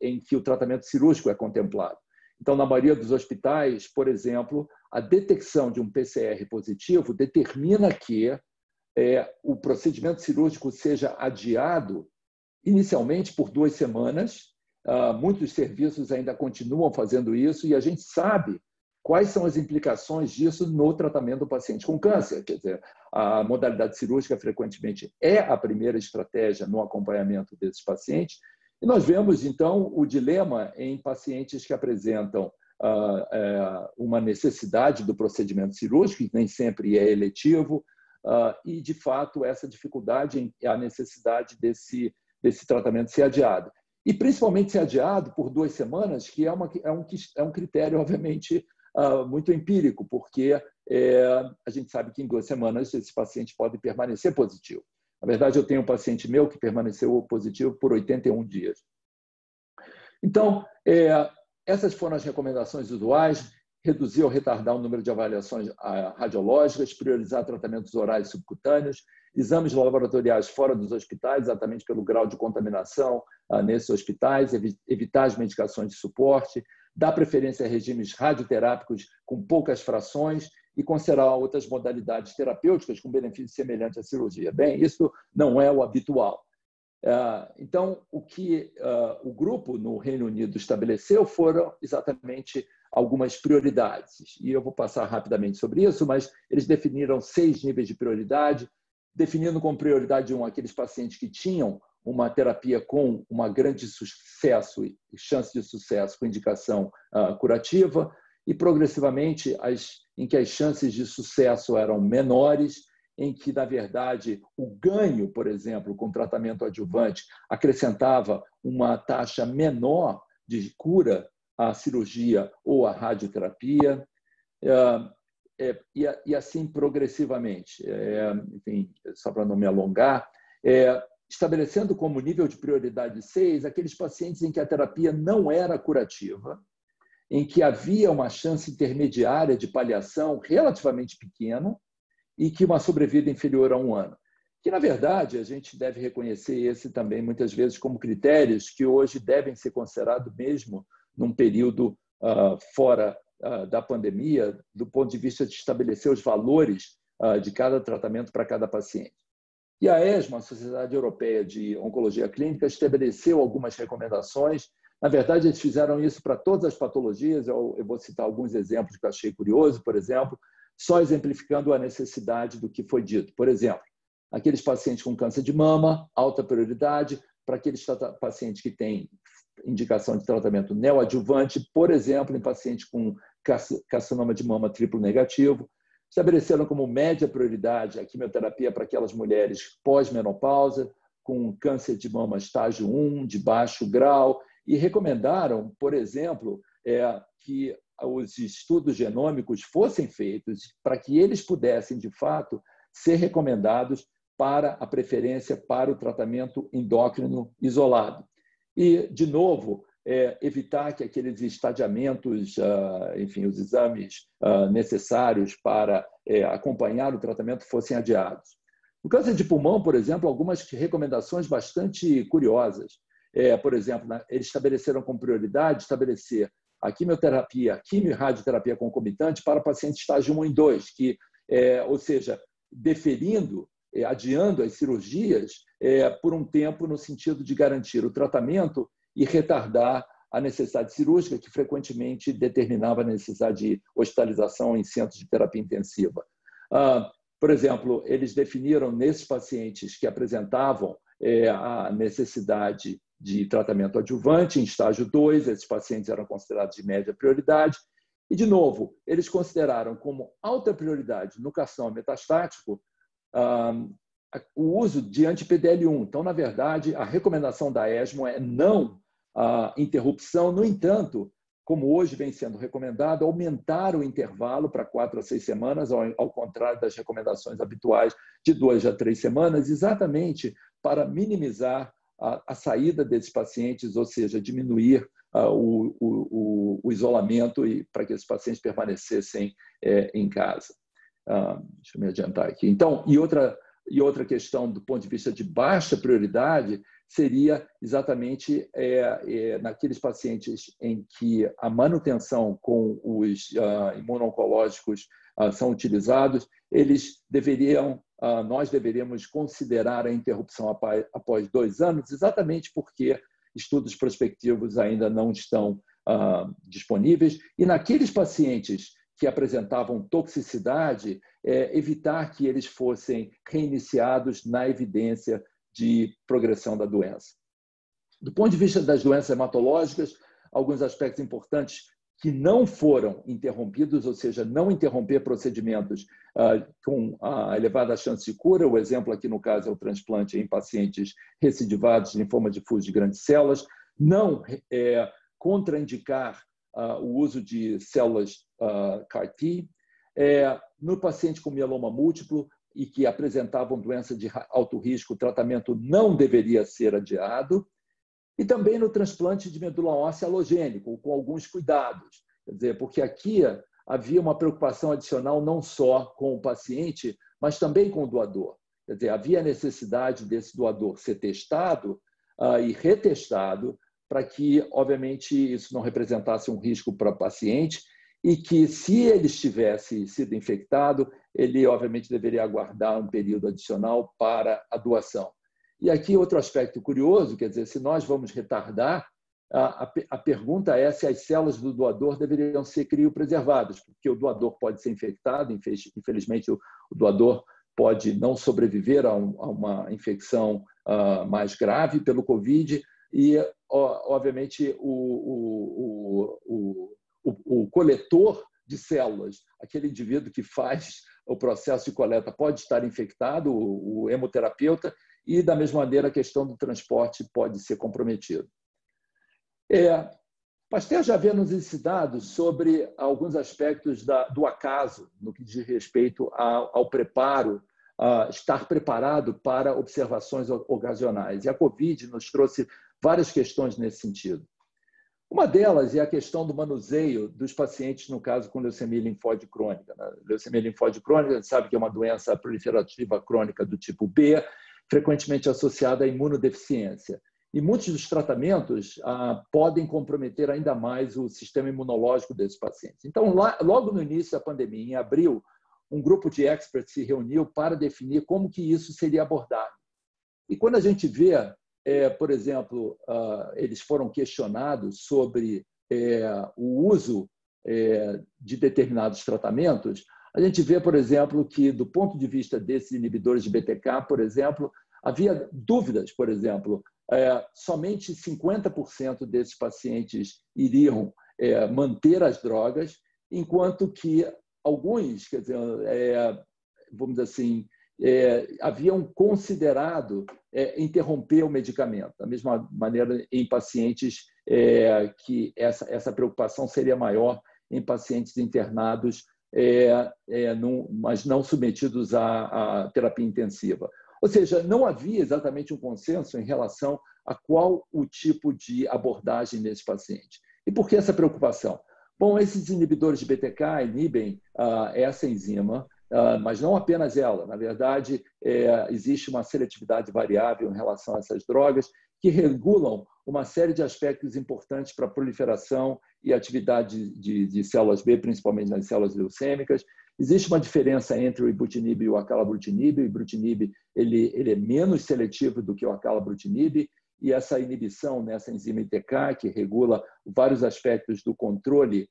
em que o tratamento cirúrgico é contemplado. Então, na maioria dos hospitais, por exemplo, a detecção de um PCR positivo determina que o procedimento cirúrgico seja adiado inicialmente por 2 semanas. Muitos serviços ainda continuam fazendo isso e a gente sabe quais são as implicações disso no tratamento do paciente com câncer. Quer dizer, a modalidade cirúrgica frequentemente é a primeira estratégia no acompanhamento desses pacientes. E nós vemos, então, o dilema em pacientes que apresentam uma necessidade do procedimento cirúrgico, que nem sempre é eletivo, e, de fato, essa dificuldade, a necessidade desse tratamento ser adiado. E, principalmente, ser adiado por 2 semanas, que é um critério, obviamente, muito empírico, porque a gente sabe que em 2 semanas esse paciente pode permanecer positivo. Na verdade, eu tenho um paciente meu que permaneceu positivo por 81 dias. Então, essas foram as recomendações usuais: reduzir ou retardar o número de avaliações radiológicas, priorizar tratamentos orais subcutâneos, exames laboratoriais fora dos hospitais, exatamente pelo grau de contaminação nesses hospitais, evitar as medicações de suporte, dar preferência a regimes radioterápicos com poucas frações e considerar outras modalidades terapêuticas com benefício semelhante à cirurgia. Bem, isso não é o habitual. Então, o que o grupo no Reino Unido estabeleceu foram exatamente algumas prioridades. E eu vou passar rapidamente sobre isso, mas eles definiram 6 níveis de prioridade, definindo como prioridade 1 aqueles pacientes que tinham uma terapia com uma grande sucesso e chance de sucesso com indicação curativa, e progressivamente em que as chances de sucesso eram menores, em que, na verdade, o ganho, por exemplo, com tratamento adjuvante acrescentava uma taxa menor de cura à cirurgia ou à radioterapia, e assim progressivamente. Enfim, só para não me alongar, estabelecendo como nível de prioridade 6 aqueles pacientes em que a terapia não era curativa, em que havia uma chance intermediária de paliação relativamente pequena e que uma sobrevida inferior a 1 ano. Que, na verdade, a gente deve reconhecer esse também, muitas vezes, como critérios que hoje devem ser considerados mesmo num período fora da pandemia, do ponto de vista de estabelecer os valores de cada tratamento para cada paciente. E a ESMO, a Sociedade Europeia de Oncologia Clínica, estabeleceu algumas recomendações. Na verdade, eles fizeram isso para todas as patologias. Eu vou citar alguns exemplos que eu achei curioso, por exemplo, só exemplificando a necessidade do que foi dito. Por exemplo, aqueles pacientes com câncer de mama, alta prioridade, para aqueles pacientes que têm indicação de tratamento neoadjuvante, por exemplo, em pacientes com carcinoma de mama triplo negativo. Estabeleceram como média prioridade a quimioterapia para aquelas mulheres pós-menopausa, com câncer de mama estágio 1, de baixo grau, e recomendaram, por exemplo, que os estudos genômicos fossem feitos para que eles pudessem, de fato, ser recomendados para a preferência para o tratamento endócrino isolado. E, de novo, evitar que aqueles estadiamentos, enfim, os exames necessários para acompanhar o tratamento fossem adiados. No câncer de pulmão, por exemplo, algumas recomendações bastante curiosas. Por exemplo, eles estabeleceram como prioridade estabelecer a quimioterapia, quimio e radioterapia concomitante para pacientes estágio 1 e 2, ou seja, adiando as cirurgias por um tempo no sentido de garantir o tratamento e retardar a necessidade cirúrgica, que frequentemente determinava a necessidade de hospitalização em centros de terapia intensiva. Por exemplo, eles definiram nesses pacientes que apresentavam a necessidade de tratamento adjuvante em estágio 2, esses pacientes eram considerados de média prioridade. E, de novo, eles consideraram como alta prioridade no carcinoma metastático o uso de anti-PDL1. Então, na verdade, a recomendação da ESMO é não a interrupção. No entanto, como hoje vem sendo recomendado, aumentar o intervalo para 4 a 6 semanas, ao contrário das recomendações habituais de 2 a 3 semanas, exatamente para minimizar a saída desses pacientes, ou seja, diminuir o isolamento e para que esses pacientes permanecessem em casa. Deixa eu me adiantar aqui. Então, e outra questão do ponto de vista de baixa prioridade seria exatamente naqueles pacientes em que a manutenção com os imuno-oncológicos são utilizados, nós deveríamos considerar a interrupção após 2 anos, exatamente porque estudos prospectivos ainda não estão disponíveis, e naqueles pacientes que apresentavam toxicidade, evitar que eles fossem reiniciados na evidência de progressão da doença. Do ponto de vista das doenças hematológicas, alguns aspectos importantes que não foram interrompidos, ou seja, não interromper procedimentos com a elevada chance de cura. O exemplo aqui, no caso, é o transplante em pacientes recidivados de linfoma difuso de grandes células. Não contraindicar o uso de células CAR-T. No paciente com mieloma múltiplo e que apresentavam doença de alto risco, o tratamento não deveria ser adiado. E também no transplante de medula óssea alogênico, com alguns cuidados. Quer dizer, porque aqui havia uma preocupação adicional não só com o paciente, mas também com o doador. Quer dizer, havia necessidade desse doador ser testado e retestado para que, obviamente, isso não representasse um risco para o paciente e que, se ele tivesse sido infectado, ele, obviamente, deveria aguardar um período adicional para a doação. E aqui outro aspecto curioso, quer dizer, se nós vamos retardar, a pergunta é se as células do doador deveriam ser criopreservadas, porque o doador pode ser infectado, infelizmente o doador pode não sobreviver a uma infecção mais grave pelo COVID e, obviamente, o coletor de células, aquele indivíduo que faz o processo de coleta pode estar infectado, o hemoterapeuta, e, da mesma maneira, a questão do transporte pode ser comprometida. Pasteur já havia nos ensinado sobre alguns aspectos do acaso, no que diz respeito ao preparo, estar preparado para observações ocasionais. E a COVID nos trouxe várias questões nesse sentido. Uma delas é a questão do manuseio dos pacientes, no caso, com leucemia linfóide crônica. Leucemia linfóide crônica, a gente sabe que é uma doença proliferativa crônica do tipo B, frequentemente associada à imunodeficiência. E muitos dos tratamentos podem comprometer ainda mais o sistema imunológico desses pacientes. Então, logo no início da pandemia, em abril, um grupo de experts se reuniu para definir como que isso seria abordado. E quando a gente vê, por exemplo, eles foram questionados sobre o uso de determinados tratamentos, a gente vê, por exemplo, que, do ponto de vista desses inibidores de BTK, por exemplo, havia dúvidas, por exemplo, somente 50% desses pacientes iriam manter as drogas, enquanto que alguns, quer dizer, vamos dizer assim, haviam considerado interromper o medicamento. Da mesma maneira, em pacientes que essa preocupação seria maior em pacientes internados, mas não submetidos à terapia intensiva. Ou seja, não havia exatamente um consenso em relação a qual o tipo de abordagem nesse paciente. E por que essa preocupação? Bom, esses inibidores de BTK inibem essa enzima, mas não apenas ela. Na verdade, existe uma seletividade variável em relação a essas drogas que regulam uma série de aspectos importantes para a proliferação e atividade de células B, principalmente nas células leucêmicas. Existe uma diferença entre o ibrutinib e o acalabrutinib. O ibrutinib ele é menos seletivo do que o acalabrutinib, e essa inibição nessa enzima ITK, que regula vários aspectos do controle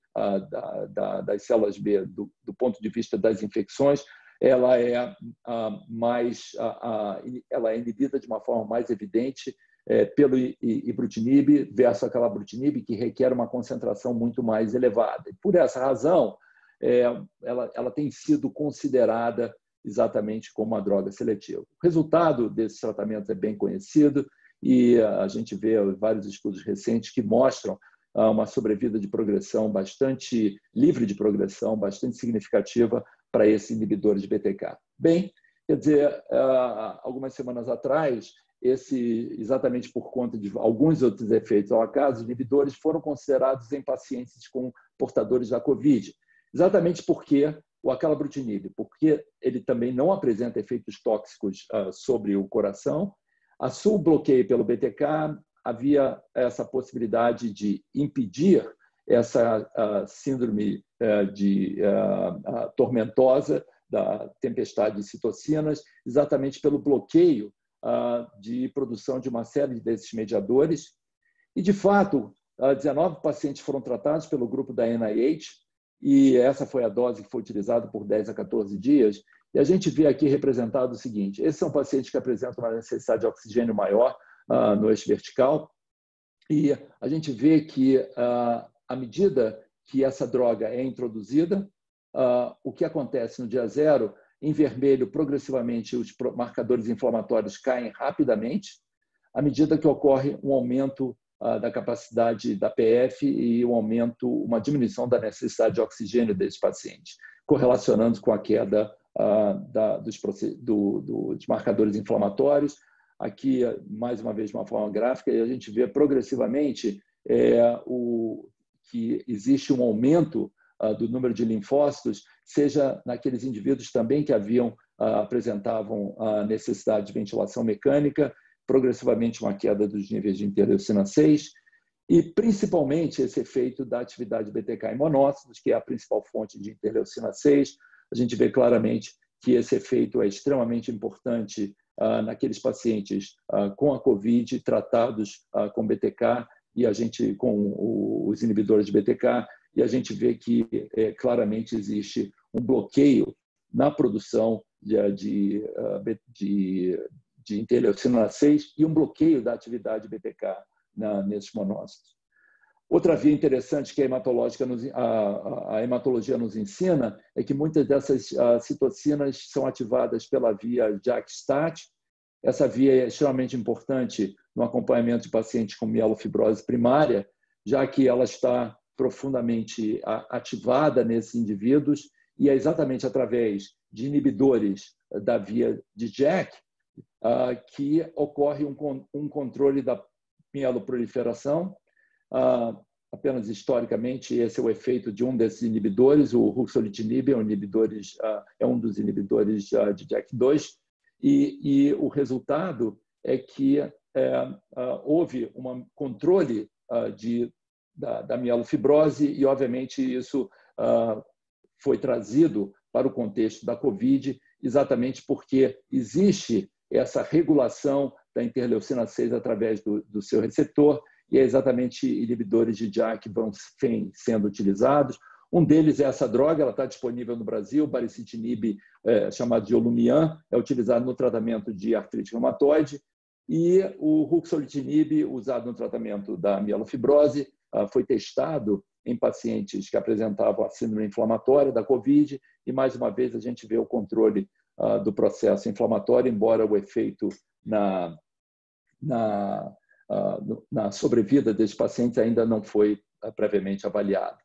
das células B do ponto de vista das infecções, ela é inibida de uma forma mais evidente pelo ibrutinib versus acalabrutinib, que requer uma concentração muito mais elevada. E por essa razão, ela tem sido considerada exatamente como uma droga seletiva. O resultado desses tratamentos é bem conhecido e a gente vê vários estudos recentes que mostram uma sobrevida de progressão bastante livre de progressão, bastante significativa para esses inibidores de BTK. Bem, quer dizer, algumas semanas atrás, exatamente por conta de alguns outros efeitos ao acaso, inibidores foram considerados em pacientes com portadores da COVID, exatamente porque o acalabrutinib, porque ele também não apresenta efeitos tóxicos sobre o coração. A seu bloqueio pelo BTK, havia essa possibilidade de impedir essa síndrome tormentosa da tempestade de citocinas, exatamente pelo bloqueio de produção de uma série desses mediadores. E, de fato, 19 pacientes foram tratados pelo grupo da NIH, e essa foi a dose que foi utilizada por 10 a 14 dias. E a gente vê aqui representado o seguinte: esses são pacientes que apresentam uma necessidade de oxigênio maior no eixo vertical, e a gente vê que, à medida que essa droga é introduzida, o que acontece no dia zero, em vermelho, progressivamente, os marcadores inflamatórios caem rapidamente, à medida que ocorre um aumento da capacidade da PF e uma diminuição da necessidade de oxigênio desses pacientes, correlacionando com a queda dos marcadores inflamatórios. Aqui, mais uma vez, de uma forma gráfica, e a gente vê progressivamente que existe um aumento do número de linfócitos, seja naqueles indivíduos também que apresentavam a necessidade de ventilação mecânica, progressivamente uma queda dos níveis de interleucina 6, e principalmente esse efeito da atividade BTK em monócitos, que é a principal fonte de interleucina 6. A gente vê claramente que esse efeito é extremamente importante naqueles pacientes com a COVID tratados com BTK e com os inibidores de BTK, e a gente vê que claramente existe um bloqueio na produção de interleucina 6 e um bloqueio da atividade BTK nesses monócitos. Outra via interessante que a hematologia nos ensina é que muitas dessas citocinas são ativadas pela via JAK-STAT. Essa via é extremamente importante no acompanhamento de pacientes com mielofibrose primária, já que ela está profundamente ativada nesses indivíduos, e é exatamente através de inibidores da via de JAK que ocorre um controle da mieloproliferação. Apenas historicamente, esse é o efeito de um desses inibidores, o ruxolitinib é um dos inibidores de JAK2, e o resultado é que houve um controle da mielofibrose, e, obviamente, isso foi trazido para o contexto da COVID, exatamente porque existe essa regulação da interleucina 6 através do seu receptor, e é exatamente inibidores de JAK que vão sendo utilizados. Um deles é essa droga, ela está disponível no Brasil, baricitinib, chamado de Olumiant, é utilizado no tratamento de artrite reumatoide, e o ruxolitinib, usado no tratamento da mielofibrose, foi testado em pacientes que apresentavam a síndrome inflamatória da COVID, e, mais uma vez, a gente vê o controle do processo inflamatório, embora o efeito na sobrevida desses pacientes ainda não foi previamente avaliado.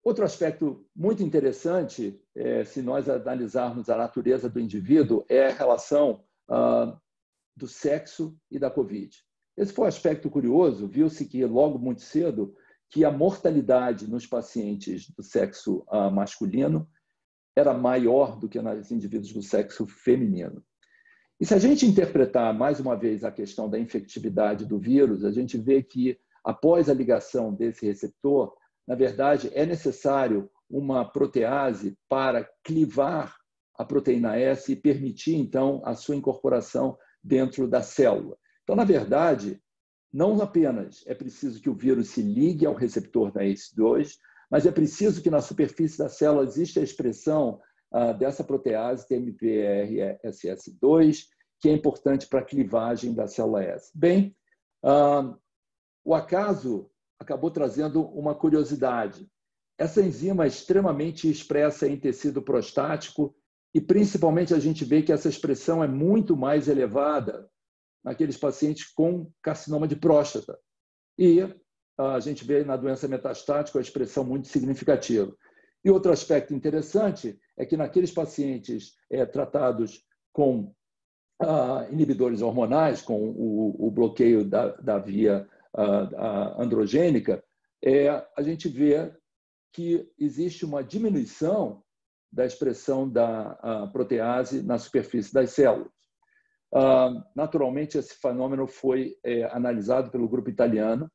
Outro aspecto muito interessante, se nós analisarmos a natureza do indivíduo, é a relação do sexo e da COVID. Esse foi um aspecto curioso. Viu-se que, logo muito cedo, que a mortalidade nos pacientes do sexo masculino era maior do que nos indivíduos do sexo feminino. E se a gente interpretar, mais uma vez, a questão da infectividade do vírus, a gente vê que, após a ligação desse receptor, na verdade, é necessário uma protease para clivar a proteína S e permitir, então, a sua incorporação dentro da célula. Então, na verdade, não apenas é preciso que o vírus se ligue ao receptor da ACE2, mas é preciso que na superfície da célula exista a expressão dessa protease TMPRSS2, que é importante para a clivagem da célula S. Bem, o acaso acabou trazendo uma curiosidade. Essa enzima é extremamente expressa em tecido prostático e, principalmente, a gente vê que essa expressão é muito mais elevada naqueles pacientes com carcinoma de próstata. E a gente vê na doença metastática a expressão muito significativa. E outro aspecto interessante é que naqueles pacientes tratados com inibidores hormonais, com o bloqueio da via androgênica, a gente vê que existe uma diminuição da expressão da protease na superfície das células. Naturalmente, esse fenômeno foi analisado pelo grupo italiano,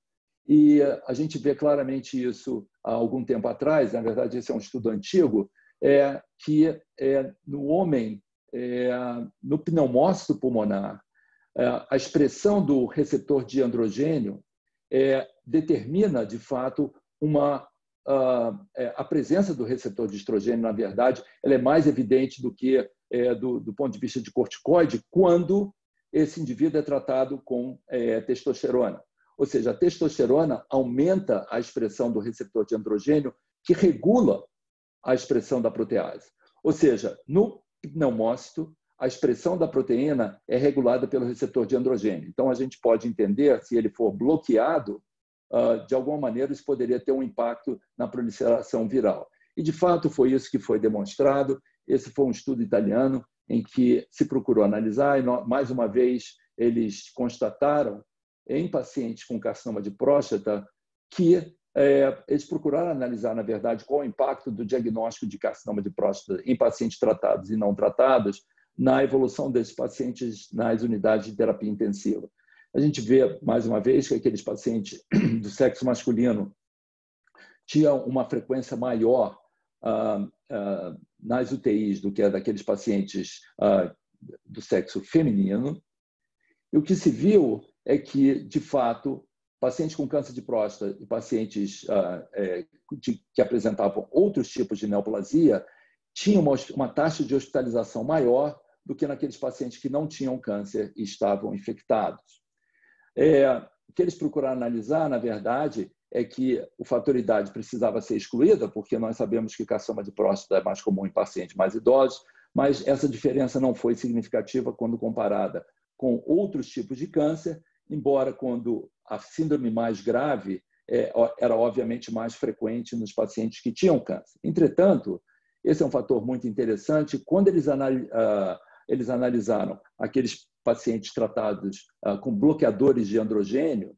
e a gente vê claramente isso há algum tempo atrás. Na verdade, esse é um estudo antigo, que no homem, no pneumócito pulmonar, A expressão do receptor de androgênio determina, de fato, a presença do receptor de estrogênio, na verdade, ela é mais evidente do que do ponto de vista de corticoide, quando esse indivíduo é tratado com testosterona. Ou seja, a testosterona aumenta a expressão do receptor de androgênio, que regula a expressão da protease. Ou seja, no pneumócito, a expressão da proteína é regulada pelo receptor de androgênio. Então, a gente pode entender, se ele for bloqueado, de alguma maneira, isso poderia ter um impacto na proliferação viral. E, de fato, foi isso que foi demonstrado. Esse foi um estudo italiano em que se procurou analisar e, mais uma vez, eles constataram em pacientes com carcinoma de próstata que eles procuraram analisar, na verdade, qual o impacto do diagnóstico de carcinoma de próstata em pacientes tratados e não tratados na evolução desses pacientes nas unidades de terapia intensiva. A gente vê, mais uma vez, que aqueles pacientes do sexo masculino tinham uma frequência maior nas UTIs do que a daqueles pacientes do sexo feminino. E o que se viu é que, de fato, pacientes com câncer de próstata e pacientes que apresentavam outros tipos de neoplasia tinham uma taxa de hospitalização maior do que naqueles pacientes que não tinham câncer e estavam infectados. O que eles procuraram analisar, na verdade, é que o fator idade precisava ser excluída, porque nós sabemos que carcinoma de próstata é mais comum em pacientes mais idosos, mas essa diferença não foi significativa quando comparada com outros tipos de câncer, embora quando a síndrome mais grave era obviamente mais frequente nos pacientes que tinham câncer. Entretanto, esse é um fator muito interessante. Quando eles analisaram aqueles pacientes tratados com bloqueadores de androgênio,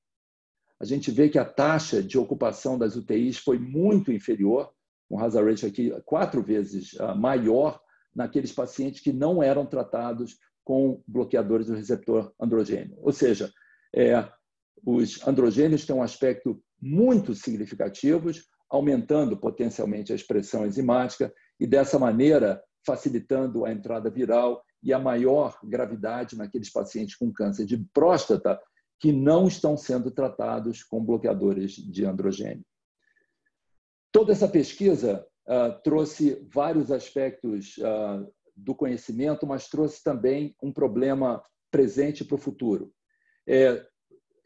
a gente vê que a taxa de ocupação das UTIs foi muito inferior, um hazard ratio aqui 4 vezes maior naqueles pacientes que não eram tratados com bloqueadores do receptor androgênio. Ou seja, os androgênios têm um aspecto muito significativo, aumentando potencialmente a expressão enzimática e, dessa maneira, facilitando a entrada viral e a maior gravidade naqueles pacientes com câncer de próstata que não estão sendo tratados com bloqueadores de androgênio. Toda essa pesquisa trouxe vários aspectos do conhecimento, mas trouxe também um problema presente para o futuro.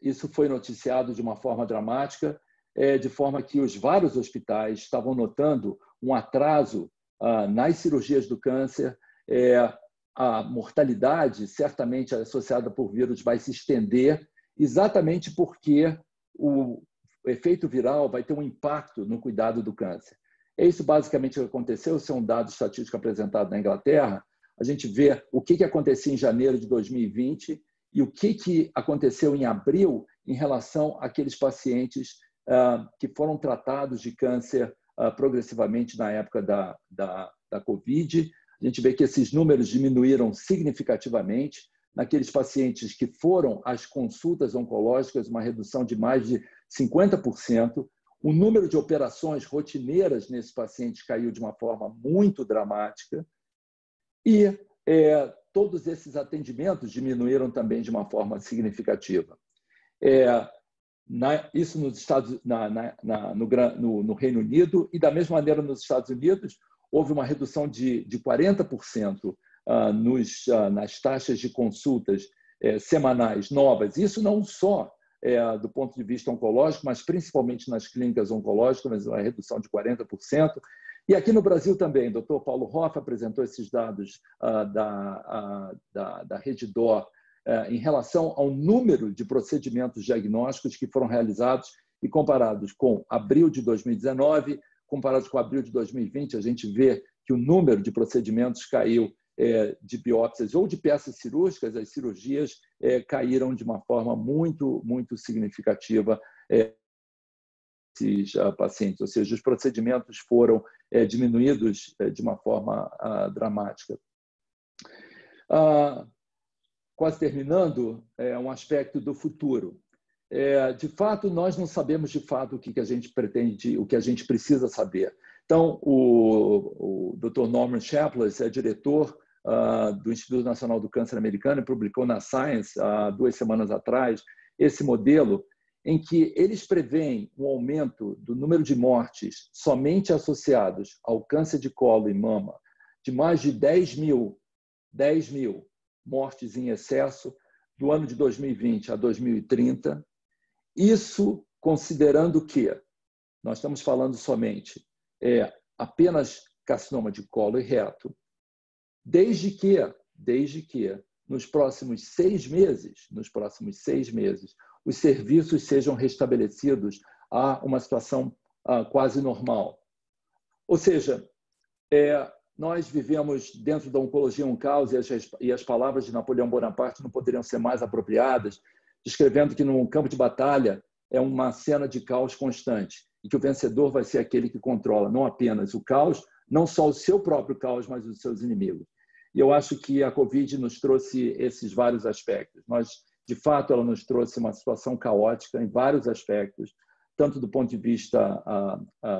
Isso foi noticiado de uma forma dramática, de forma que os vários hospitais estavam notando um atraso nas cirurgias do câncer. A mortalidade, certamente associada por vírus, vai se estender, exatamente porque o efeito viral vai ter um impacto no cuidado do câncer. É isso basicamente o que aconteceu. Esse é um dado estatístico apresentado na Inglaterra. A gente vê o que acontecia em janeiro de 2020 e o que aconteceu em abril em relação àqueles pacientes que foram tratados de câncer progressivamente na época da Covid. A gente vê que esses números diminuíram significativamente. Naqueles pacientes que foram às consultas oncológicas, uma redução de mais de 50%. O número de operações rotineiras nesses pacientes caiu de uma forma muito dramática. E todos esses atendimentos diminuíram também de uma forma significativa. Isso nos Estados, no Reino Unido, e da mesma maneira nos Estados Unidos, houve uma redução de 40% nas taxas de consultas semanais novas. Isso não só do ponto de vista oncológico, mas principalmente nas clínicas oncológicas, uma redução de 40%. E aqui no Brasil também, o Dr. Paulo Hoff apresentou esses dados da Redditor em relação ao número de procedimentos diagnósticos que foram realizados e comparados com abril de 2019, comparados com abril de 2020, a gente vê que o número de procedimentos caiu de biópsias ou de peças cirúrgicas, as cirurgias caíram de uma forma muito, muito significativa esses pacientes, ou seja, os procedimentos foram diminuídos de uma forma dramática. Quase terminando, um aspecto do futuro. De fato, nós não sabemos de fato o que a gente pretende, o que a gente precisa saber. Então, o Dr. Norman Chapless é diretor do Instituto Nacional do Câncer americano, publicou na Science há 2 semanas atrás, esse modelo em que eles preveem um aumento do número de mortes somente associados ao câncer de colo e mama de mais de 10 mil mortes em excesso do ano de 2020 a 2030. Isso considerando que nós estamos falando somente apenas carcinoma de colo e reto, desde que nos próximos 6 meses, os serviços sejam restabelecidos a uma situação quase normal. Ou seja, nós vivemos dentro da oncologia um caos, e as palavras de Napoleão Bonaparte não poderiam ser mais apropriadas, descrevendo que no campo de batalha é uma cena de caos constante e que o vencedor vai ser aquele que controla não apenas o caos, não só o seu próprio caos, mas os seus inimigos. E eu acho que a Covid nos trouxe esses vários aspectos. De fato, ela nos trouxe uma situação caótica em vários aspectos, tanto do ponto de vista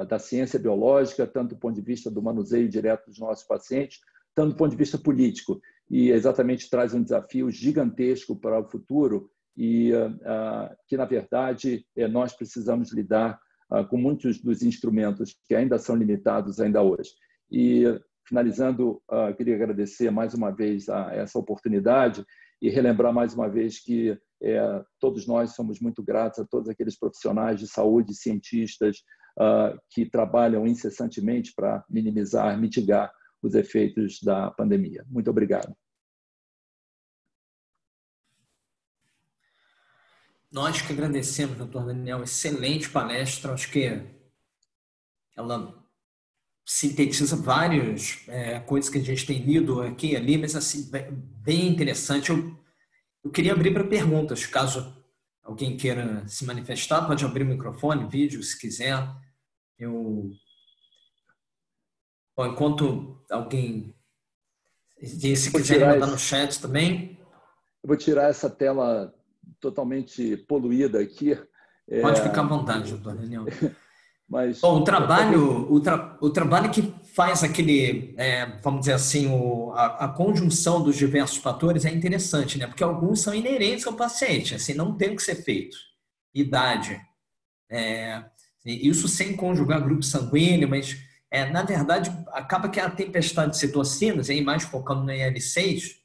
da ciência biológica, tanto do ponto de vista do manuseio direto dos nossos pacientes, tanto do ponto de vista político. E exatamente traz um desafio gigantesco para o futuro e que, na verdade, nós precisamos lidar com muitos dos instrumentos que ainda são limitados ainda hoje. E, finalizando, queria agradecer mais uma vez essa oportunidade e relembrar mais uma vez que todos nós somos muito gratos a todos aqueles profissionais de saúde, cientistas, que trabalham incessantemente para mitigar os efeitos da pandemia. Muito obrigado. Nós que agradecemos, doutor Daniel, excelente palestra, acho que ela sintetiza várias coisas que a gente tem lido aqui e ali, mas assim, bem interessante. Eu queria abrir para perguntas, caso alguém queira se manifestar, pode abrir o microfone, vídeo, se quiser. Bom, enquanto alguém, se quiser mandar no chat também. Eu vou tirar essa tela totalmente poluída aqui. Pode ficar à vontade, doutor Daniel. Mas, bom, o trabalho que faz aquele, vamos dizer assim, a conjunção dos diversos fatores é interessante, né? Porque alguns são inerentes ao paciente, assim, não tem o que ser feito. Idade, isso sem conjugar grupo sanguíneo, mas, na verdade, acaba que a tempestade de citocinas, aí mais focando no IL-6,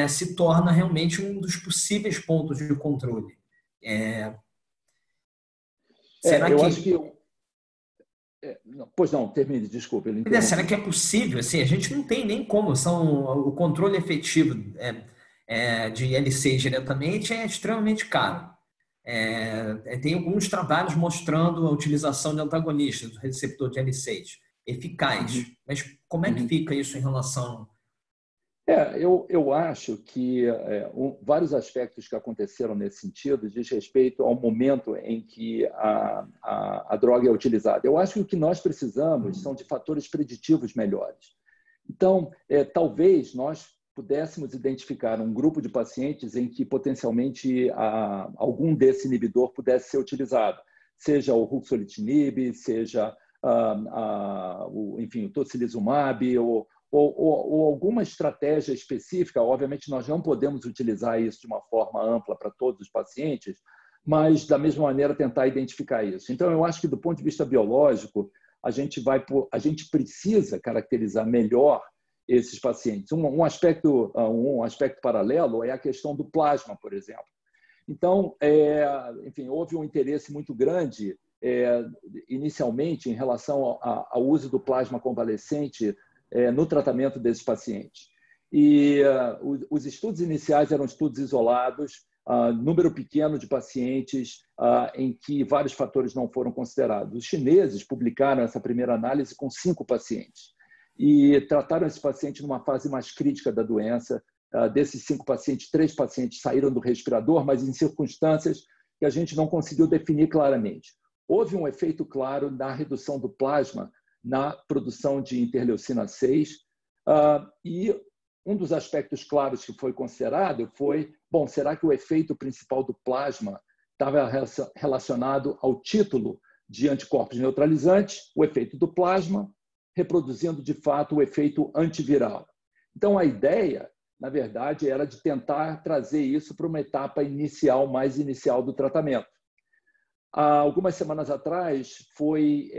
se torna realmente um dos possíveis pontos de controle. Acho que... Pois não, termine, desculpe. Será que é possível? Assim, a gente não tem nem como. O controle efetivo de IL-6 diretamente é extremamente caro. Tem alguns trabalhos mostrando a utilização de antagonistas do receptor de IL-6 eficaz. Mas como é que fica isso em relação... Eu acho que vários aspectos que aconteceram nesse sentido diz respeito ao momento em que a droga é utilizada. Eu acho que o que nós precisamos são de fatores preditivos melhores. Então, talvez nós pudéssemos identificar um grupo de pacientes em que potencialmente algum desse inibidor pudesse ser utilizado, seja o ruxolitinib, seja o tocilizumab ou alguma estratégia específica. Obviamente, nós não podemos utilizar isso de uma forma ampla para todos os pacientes, mas, da mesma maneira, tentar identificar isso. Então, eu acho que, do ponto de vista biológico, a gente precisa caracterizar melhor esses pacientes. Um aspecto paralelo é a questão do plasma, por exemplo. Então, houve um interesse muito grande, inicialmente, em relação ao uso do plasma convalescente no tratamento desses pacientes. E os estudos iniciais eram estudos isolados, número pequeno de pacientes em que vários fatores não foram considerados. Os chineses publicaram essa primeira análise com 5 pacientes e trataram esse paciente numa fase mais crítica da doença. Desses 5 pacientes, 3 pacientes saíram do respirador, mas em circunstâncias que a gente não conseguiu definir claramente. Houve um efeito claro na redução do plasma na produção de interleucina 6, e um dos aspectos claros que foi considerado foi, será que o efeito principal do plasma estava relacionado ao título de anticorpos neutralizantes, o efeito do plasma, reproduzindo, de fato, o efeito antiviral. Então, a ideia, na verdade, era de tentar trazer isso para uma etapa inicial, mais inicial do tratamento. Há algumas semanas atrás foi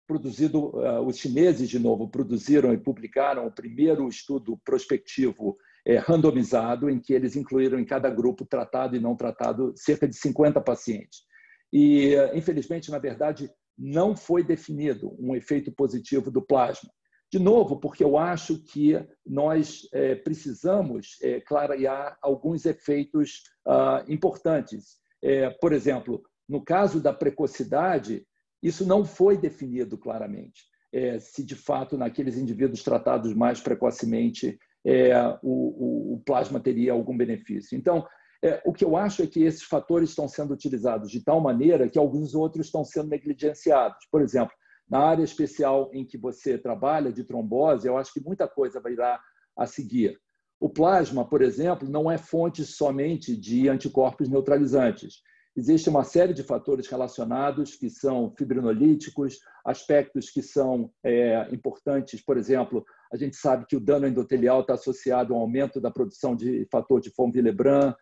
produzido, os chineses, de novo, produziram e publicaram o primeiro estudo prospectivo randomizado, em que eles incluíram em cada grupo tratado e não tratado cerca de 50 pacientes. E, infelizmente, na verdade, não foi definido um efeito positivo do plasma. De novo, porque eu acho que nós precisamos clarear alguns efeitos importantes. Por exemplo, no caso da precocidade, isso não foi definido claramente. Se, de fato, naqueles indivíduos tratados mais precocemente, o plasma teria algum benefício. Então, o que eu acho é que esses fatores estão sendo utilizados de tal maneira que alguns outros estão sendo negligenciados. Por exemplo, na área especial em que você trabalha, de trombose, eu acho que muita coisa vai lá a seguir. O plasma, por exemplo, não é fonte somente de anticorpos neutralizantes. Existe uma série de fatores relacionados que são fibrinolíticos, aspectos que são importantes. Por exemplo, a gente sabe que o dano endotelial está associado ao aumento da produção de fator de von Willebrand.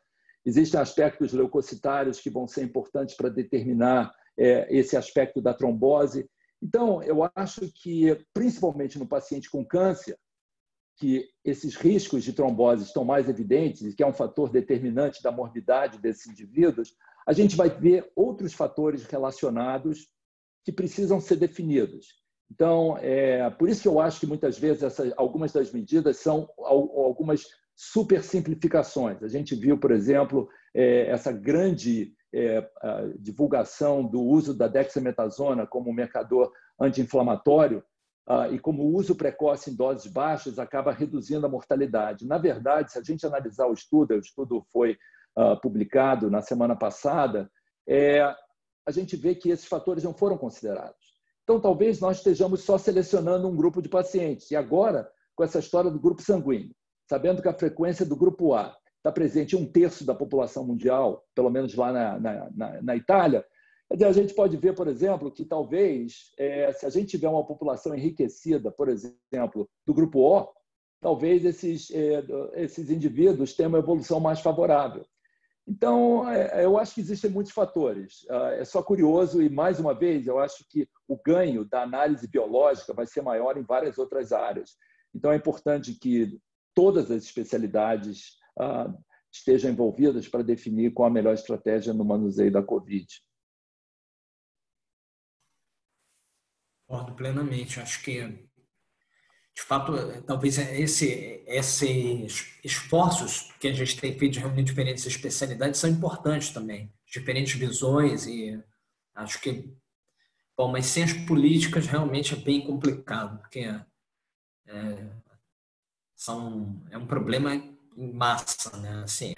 Existem aspectos leucocitários que vão ser importantes para determinar esse aspecto da trombose. Então, eu acho que, principalmente no paciente com câncer, que esses riscos de trombose estão mais evidentes e que é um fator determinante da morbidade desses indivíduos, a gente vai ver outros fatores relacionados que precisam ser definidos. Então, por isso que eu acho que muitas vezes algumas das medidas são algumas super simplificações. A gente viu, por exemplo, essa grande divulgação do uso da dexametasona como marcador anti-inflamatório e como o uso precoce em doses baixas acaba reduzindo a mortalidade. Na verdade, se a gente analisar o estudo foi publicado na semana passada, a gente vê que esses fatores não foram considerados. Então, talvez nós estejamos só selecionando um grupo de pacientes. E agora, com essa história do grupo sanguíneo, sabendo que a frequência do grupo A está presente em 1/3 da população mundial, pelo menos lá na Itália, a gente pode ver, por exemplo, que talvez, se a gente tiver uma população enriquecida, por exemplo, do grupo O, talvez esses indivíduos tenham uma evolução mais favorável. Então, eu acho que existem muitos fatores. É só curioso e, mais uma vez, eu acho que o ganho da análise biológica vai ser maior em várias outras áreas. Então, é importante que todas as especialidades estejam envolvidas para definir qual a melhor estratégia no manuseio da COVID. Concordo plenamente. Acho que, de fato, talvez esses esforços que a gente tem feito de reunir diferentes especialidades são importantes também. Diferentes visões e acho que, bom, mas sem as políticas realmente é bem complicado, porque é um problema em massa, né? Assim,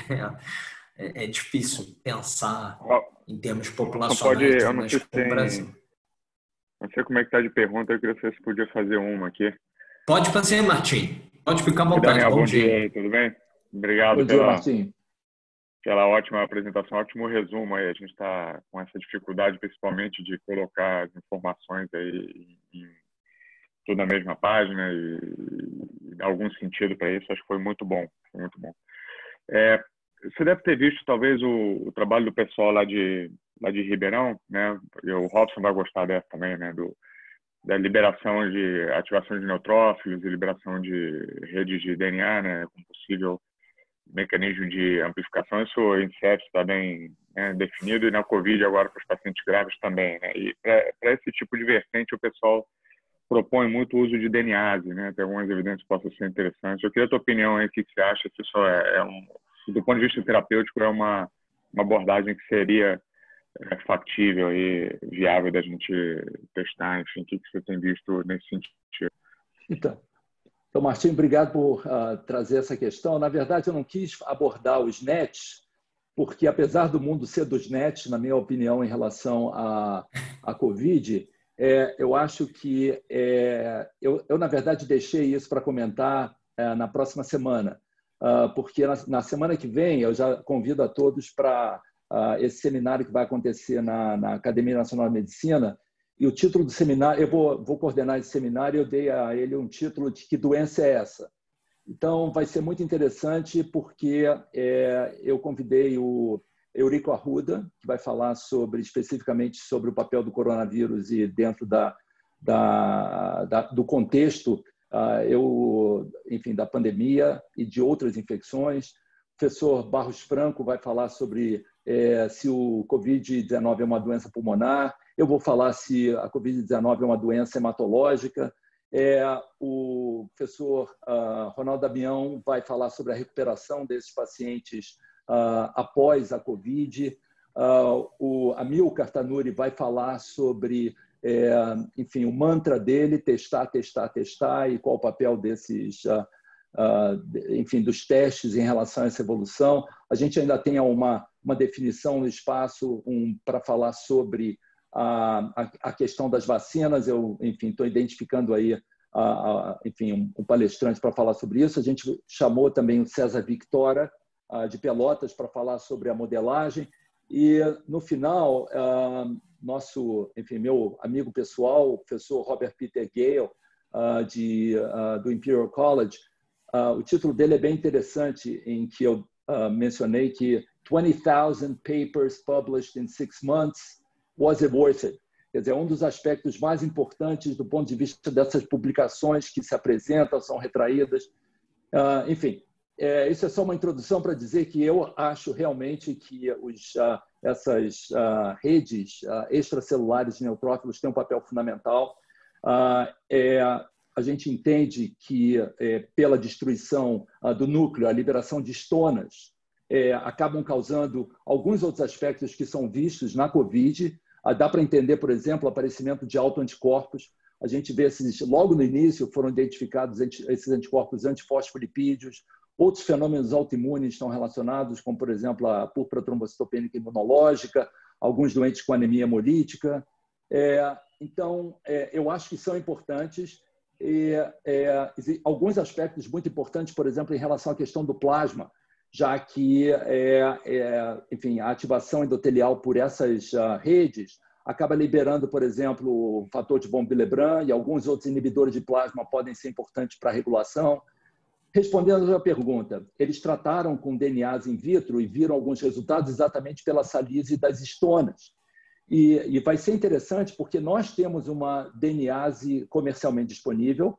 é difícil pensar em termos populacionais, Eu não mas sei se com o Brasil. Não sei como é que está de pergunta, eu queria saber se podia fazer uma aqui. Pode fazer, Martim. Pode ficar à vontade. Daniel, bom dia aí, tudo bem? Obrigado bom dia, Martim. Pela ótima apresentação, ótimo resumo aí. A gente está com essa dificuldade, principalmente, de colocar as informações aí em tudo na mesma página e dar algum sentido para isso. Acho que foi muito bom. Foi muito bom. Você deve ter visto, talvez, o trabalho do pessoal lá de Ribeirão, né? E o Robson vai gostar dessa também, né? Da liberação de ativação de neutrófilos e liberação de redes de DNA, né? Com possível mecanismo de amplificação. Isso em sepsis está bem definido e na COVID agora para os pacientes graves também, né? E para esse tipo de vertente o pessoal propõe muito o uso de DNase, né? Tem algumas evidências que possam ser interessantes. Eu queria a tua opinião aí, o que você acha? Se isso do ponto de vista terapêutico é uma abordagem que seria factível e viável da gente testar, enfim, o que você tem visto nesse sentido? Então Martim, obrigado por trazer essa questão. Na verdade, eu não quis abordar os NETs, porque apesar do mundo ser dos NETs, na minha opinião, em relação à COVID, eu acho que eu, na verdade, deixei isso para comentar na próxima semana, porque na semana que vem eu já convido a todos para esse seminário que vai acontecer na Academia Nacional de Medicina. E o título do seminário, eu vou coordenar esse seminário, eu dei a ele um título de Que Doença é Essa? Então, vai ser muito interessante porque eu convidei o Eurico Arruda, que vai falar especificamente sobre o papel do coronavírus e dentro do contexto enfim, da pandemia e de outras infecções. O professor Barros Franco vai falar sobre se o Covid-19 é uma doença pulmonar. Eu vou falar se a Covid-19 é uma doença hematológica. O professor Ronaldo Damião vai falar sobre a recuperação desses pacientes após a Covid. O Amilcar Tanuri vai falar sobre enfim, o mantra dele, testar, testar, testar, e qual o papel desses, enfim, dos testes em relação a essa evolução. A gente ainda tem uma definição no espaço para falar sobre a questão das vacinas. Eu, enfim, estou identificando aí enfim, um palestrante para falar sobre isso. A gente chamou também o César Victora, de Pelotas, para falar sobre a modelagem. E, no final, enfim, meu amigo pessoal, o professor Robert Peter Gale, do Imperial College, o título dele é bem interessante, em que eu mencionei que 20,000 papers published in 6 months, was it worth it? Quer dizer, um dos aspectos mais importantes do ponto de vista dessas publicações que se apresentam, são retraídas. Enfim, isso é só uma introdução para dizer que eu acho realmente que essas redes extracelulares de neutrófilos têm um papel fundamental. A gente entende que, pela destruição do núcleo, a liberação de estonas, acabam causando alguns outros aspectos que são vistos na COVID. Dá para entender, por exemplo, o aparecimento de autoanticorpos. A gente vê logo no início foram identificados esses anticorpos antifosfolipídios. Outros fenômenos autoimunes estão relacionados, como, por exemplo, a púrpura trombocitopênica imunológica, alguns doentes com anemia hemolítica. Então, eu acho que são importantes. Alguns aspectos muito importantes, por exemplo, em relação à questão do plasma, já que enfim, a ativação endotelial por essas redes acaba liberando, por exemplo, o fator de von Willebrand, e alguns outros inibidores de plasma podem ser importantes para a regulação. Respondendo à pergunta, eles trataram com DNAs in vitro e viram alguns resultados exatamente pela salise das estonas. E vai ser interessante porque nós temos uma DNase comercialmente disponível,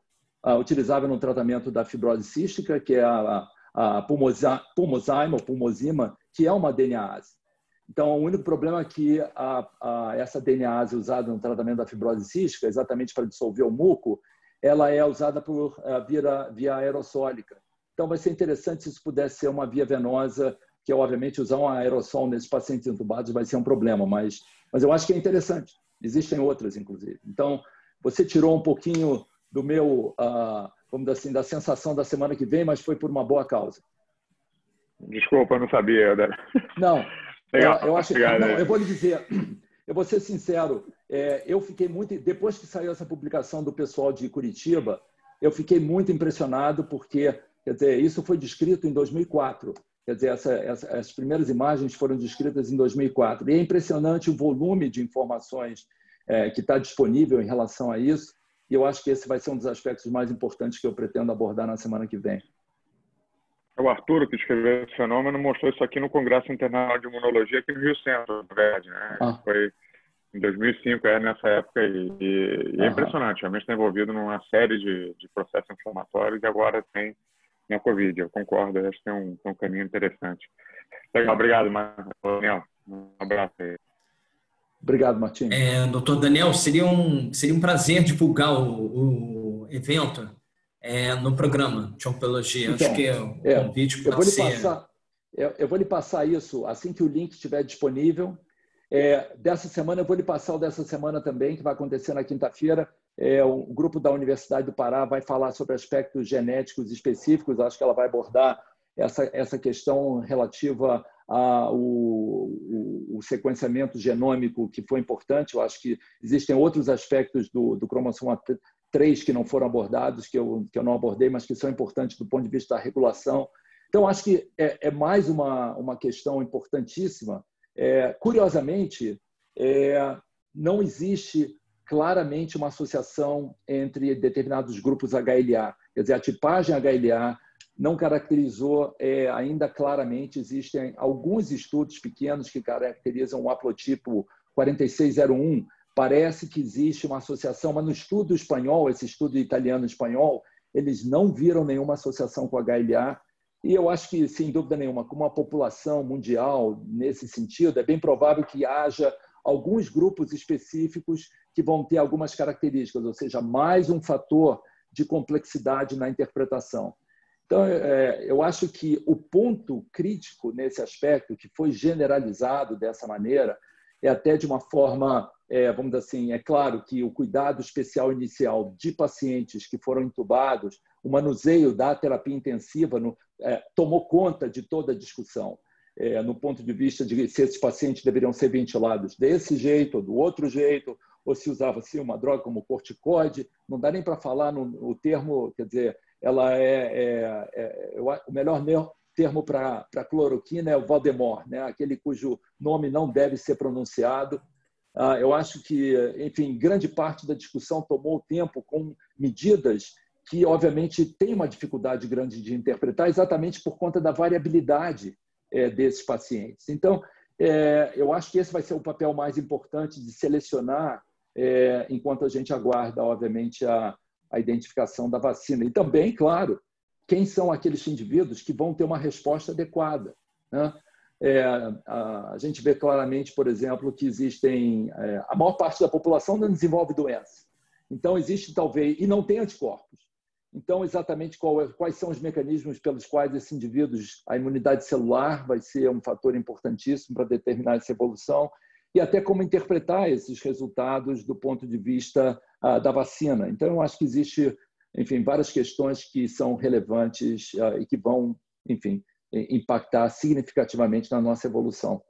utilizável no tratamento da fibrose cística, que é a pulmozyme ou pulmozima, que é uma DNase. Então, o único problema é que essa DNase usada no tratamento da fibrose cística, exatamente para dissolver o muco, ela é usada via aerossólica. Então, vai ser interessante se isso pudesse ser uma via venosa, que, obviamente, usar um aerossol nesses pacientes entubados vai ser um problema, mas eu acho que é interessante. Existem outras, inclusive. Então, você tirou um pouquinho do meu, vamos dizer assim, da sensação da semana que vem, mas foi por uma boa causa. Desculpa, eu não sabia. Não, legal, eu acho obrigado. Não, eu vou lhe dizer, eu vou ser sincero, eu fiquei muito, depois que saiu essa publicação do pessoal de Curitiba, eu fiquei muito impressionado porque, quer dizer, isso foi descrito em 2004. Quer dizer, as primeiras imagens foram descritas em 2004. E é impressionante o volume de informações que está disponível em relação a isso. E eu acho que esse vai ser um dos aspectos mais importantes que eu pretendo abordar na semana que vem. O Arturo, que escreveu esse fenômeno, mostrou isso aqui no Congresso Internacional de Imunologia aqui no Rio Centro, na verdade, né? Foi em 2005, nessa época, e é impressionante. Realmente está envolvido numa série de processos inflamatórios e agora tem na Covid. Eu concordo, acho que tem um caminho interessante. Legal, obrigado, Daniel. Um abraço aí. Obrigado, Martim. Doutor Daniel, seria um prazer divulgar o evento no programa de oncologia. Então, acho que o convite pode ser... Eu vou lhe passar isso assim que o link estiver disponível. Dessa semana, eu vou lhe passar o dessa semana também, que vai acontecer na quinta-feira. O grupo da Universidade do Pará vai falar sobre aspectos genéticos específicos. Acho que ela vai abordar essa questão relativa ao sequenciamento genômico, que foi importante. Eu acho que existem outros aspectos do cromossomo 3 que não foram abordados, que eu não abordei, mas que são importantes do ponto de vista da regulação. Então, acho que é mais uma questão importantíssima. Curiosamente, não existe claramente uma associação entre determinados grupos HLA. Quer dizer, a tipagem HLA não caracterizou ainda claramente. Existem alguns estudos pequenos que caracterizam o haplotipo 4601. Parece que existe uma associação, mas no estudo espanhol, esse estudo italiano-espanhol, eles não viram nenhuma associação com HLA. E eu acho que, sem dúvida nenhuma, como a população mundial, nesse sentido, é bem provável que haja alguns grupos específicos que vão ter algumas características, ou seja, mais um fator de complexidade na interpretação. Então, eu acho que o ponto crítico nesse aspecto, que foi generalizado dessa maneira, é até de uma forma, vamos dizer assim, é claro que o cuidado especial inicial de pacientes que foram intubados, o manuseio da terapia intensiva tomou conta de toda a discussão, no ponto de vista de se esses pacientes deveriam ser ventilados desse jeito ou do outro jeito, ou se usava-se uma droga como corticoide. Não dá nem para falar no termo, quer dizer, ela o melhor termo para cloroquina é o Voldemort, né? Aquele cujo nome não deve ser pronunciado. Eu acho que, enfim, grande parte da discussão tomou tempo com medidas que, obviamente, têm uma dificuldade grande de interpretar, exatamente por conta da variabilidade desses pacientes. Então, eu acho que esse vai ser o papel mais importante de selecionar, enquanto a gente aguarda, obviamente, a identificação da vacina. E também, claro, quem são aqueles indivíduos que vão ter uma resposta adequada, né? A gente vê claramente, por exemplo, que existem... a maior parte da população não desenvolve doença. Então, existe talvez... E não tem anticorpos. Então, exatamente quais são os mecanismos pelos quais esses indivíduos... A imunidade celular vai ser um fator importantíssimo para determinar essa evolução, e até como interpretar esses resultados do ponto de vista da vacina. Então, eu acho que existe, enfim, várias questões que são relevantes e que vão, enfim, impactar significativamente na nossa evolução.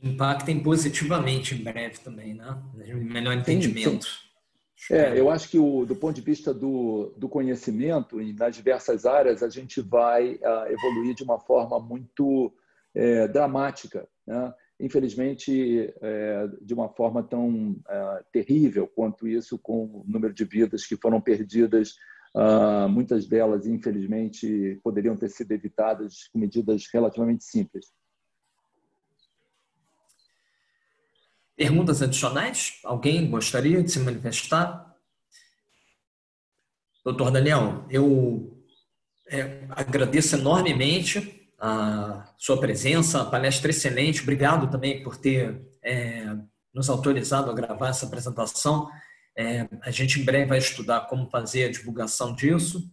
Impactem positivamente em breve também, né? Melhor entendimento. Sim. Eu acho que do ponto de vista do conhecimento e nas diversas áreas, a gente vai evoluir de uma forma muito dramática, né? Infelizmente, de uma forma tão terrível quanto isso, com o número de vidas que foram perdidas, muitas delas, infelizmente, poderiam ter sido evitadas com medidas relativamente simples. Perguntas adicionais? Alguém gostaria de se manifestar? Doutor Daniel, eu agradeço enormemente a sua presença, a palestra excelente. Obrigado também por ter nos autorizado a gravar essa apresentação. A gente em breve vai estudar como fazer a divulgação disso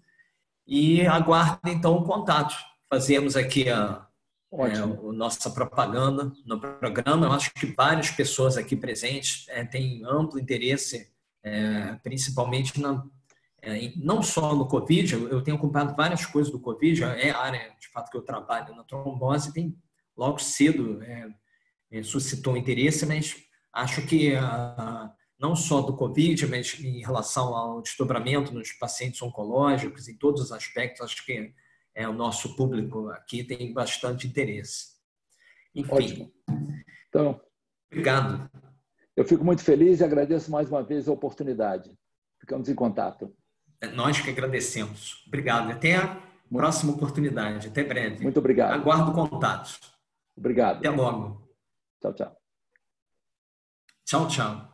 e aguardo então o contato. Fazemos aqui a nossa propaganda no programa. Eu acho que várias pessoas aqui presentes têm amplo interesse, principalmente não só no Covid. Eu tenho acompanhado várias coisas do Covid, é a área de fato que eu trabalho na trombose, tem logo cedo suscitou interesse, mas acho que não só do Covid, mas em relação ao desdobramento nos pacientes oncológicos, em todos os aspectos, acho que o nosso público aqui tem bastante interesse. Enfim. Ótimo. Então, obrigado. Eu fico muito feliz e agradeço mais uma vez a oportunidade. Ficamos em contato. Nós que agradecemos. Obrigado. Até a próxima oportunidade. Até breve. Muito obrigado. Aguardo o contato. Obrigado. Até logo. Tchau, tchau. Tchau, tchau.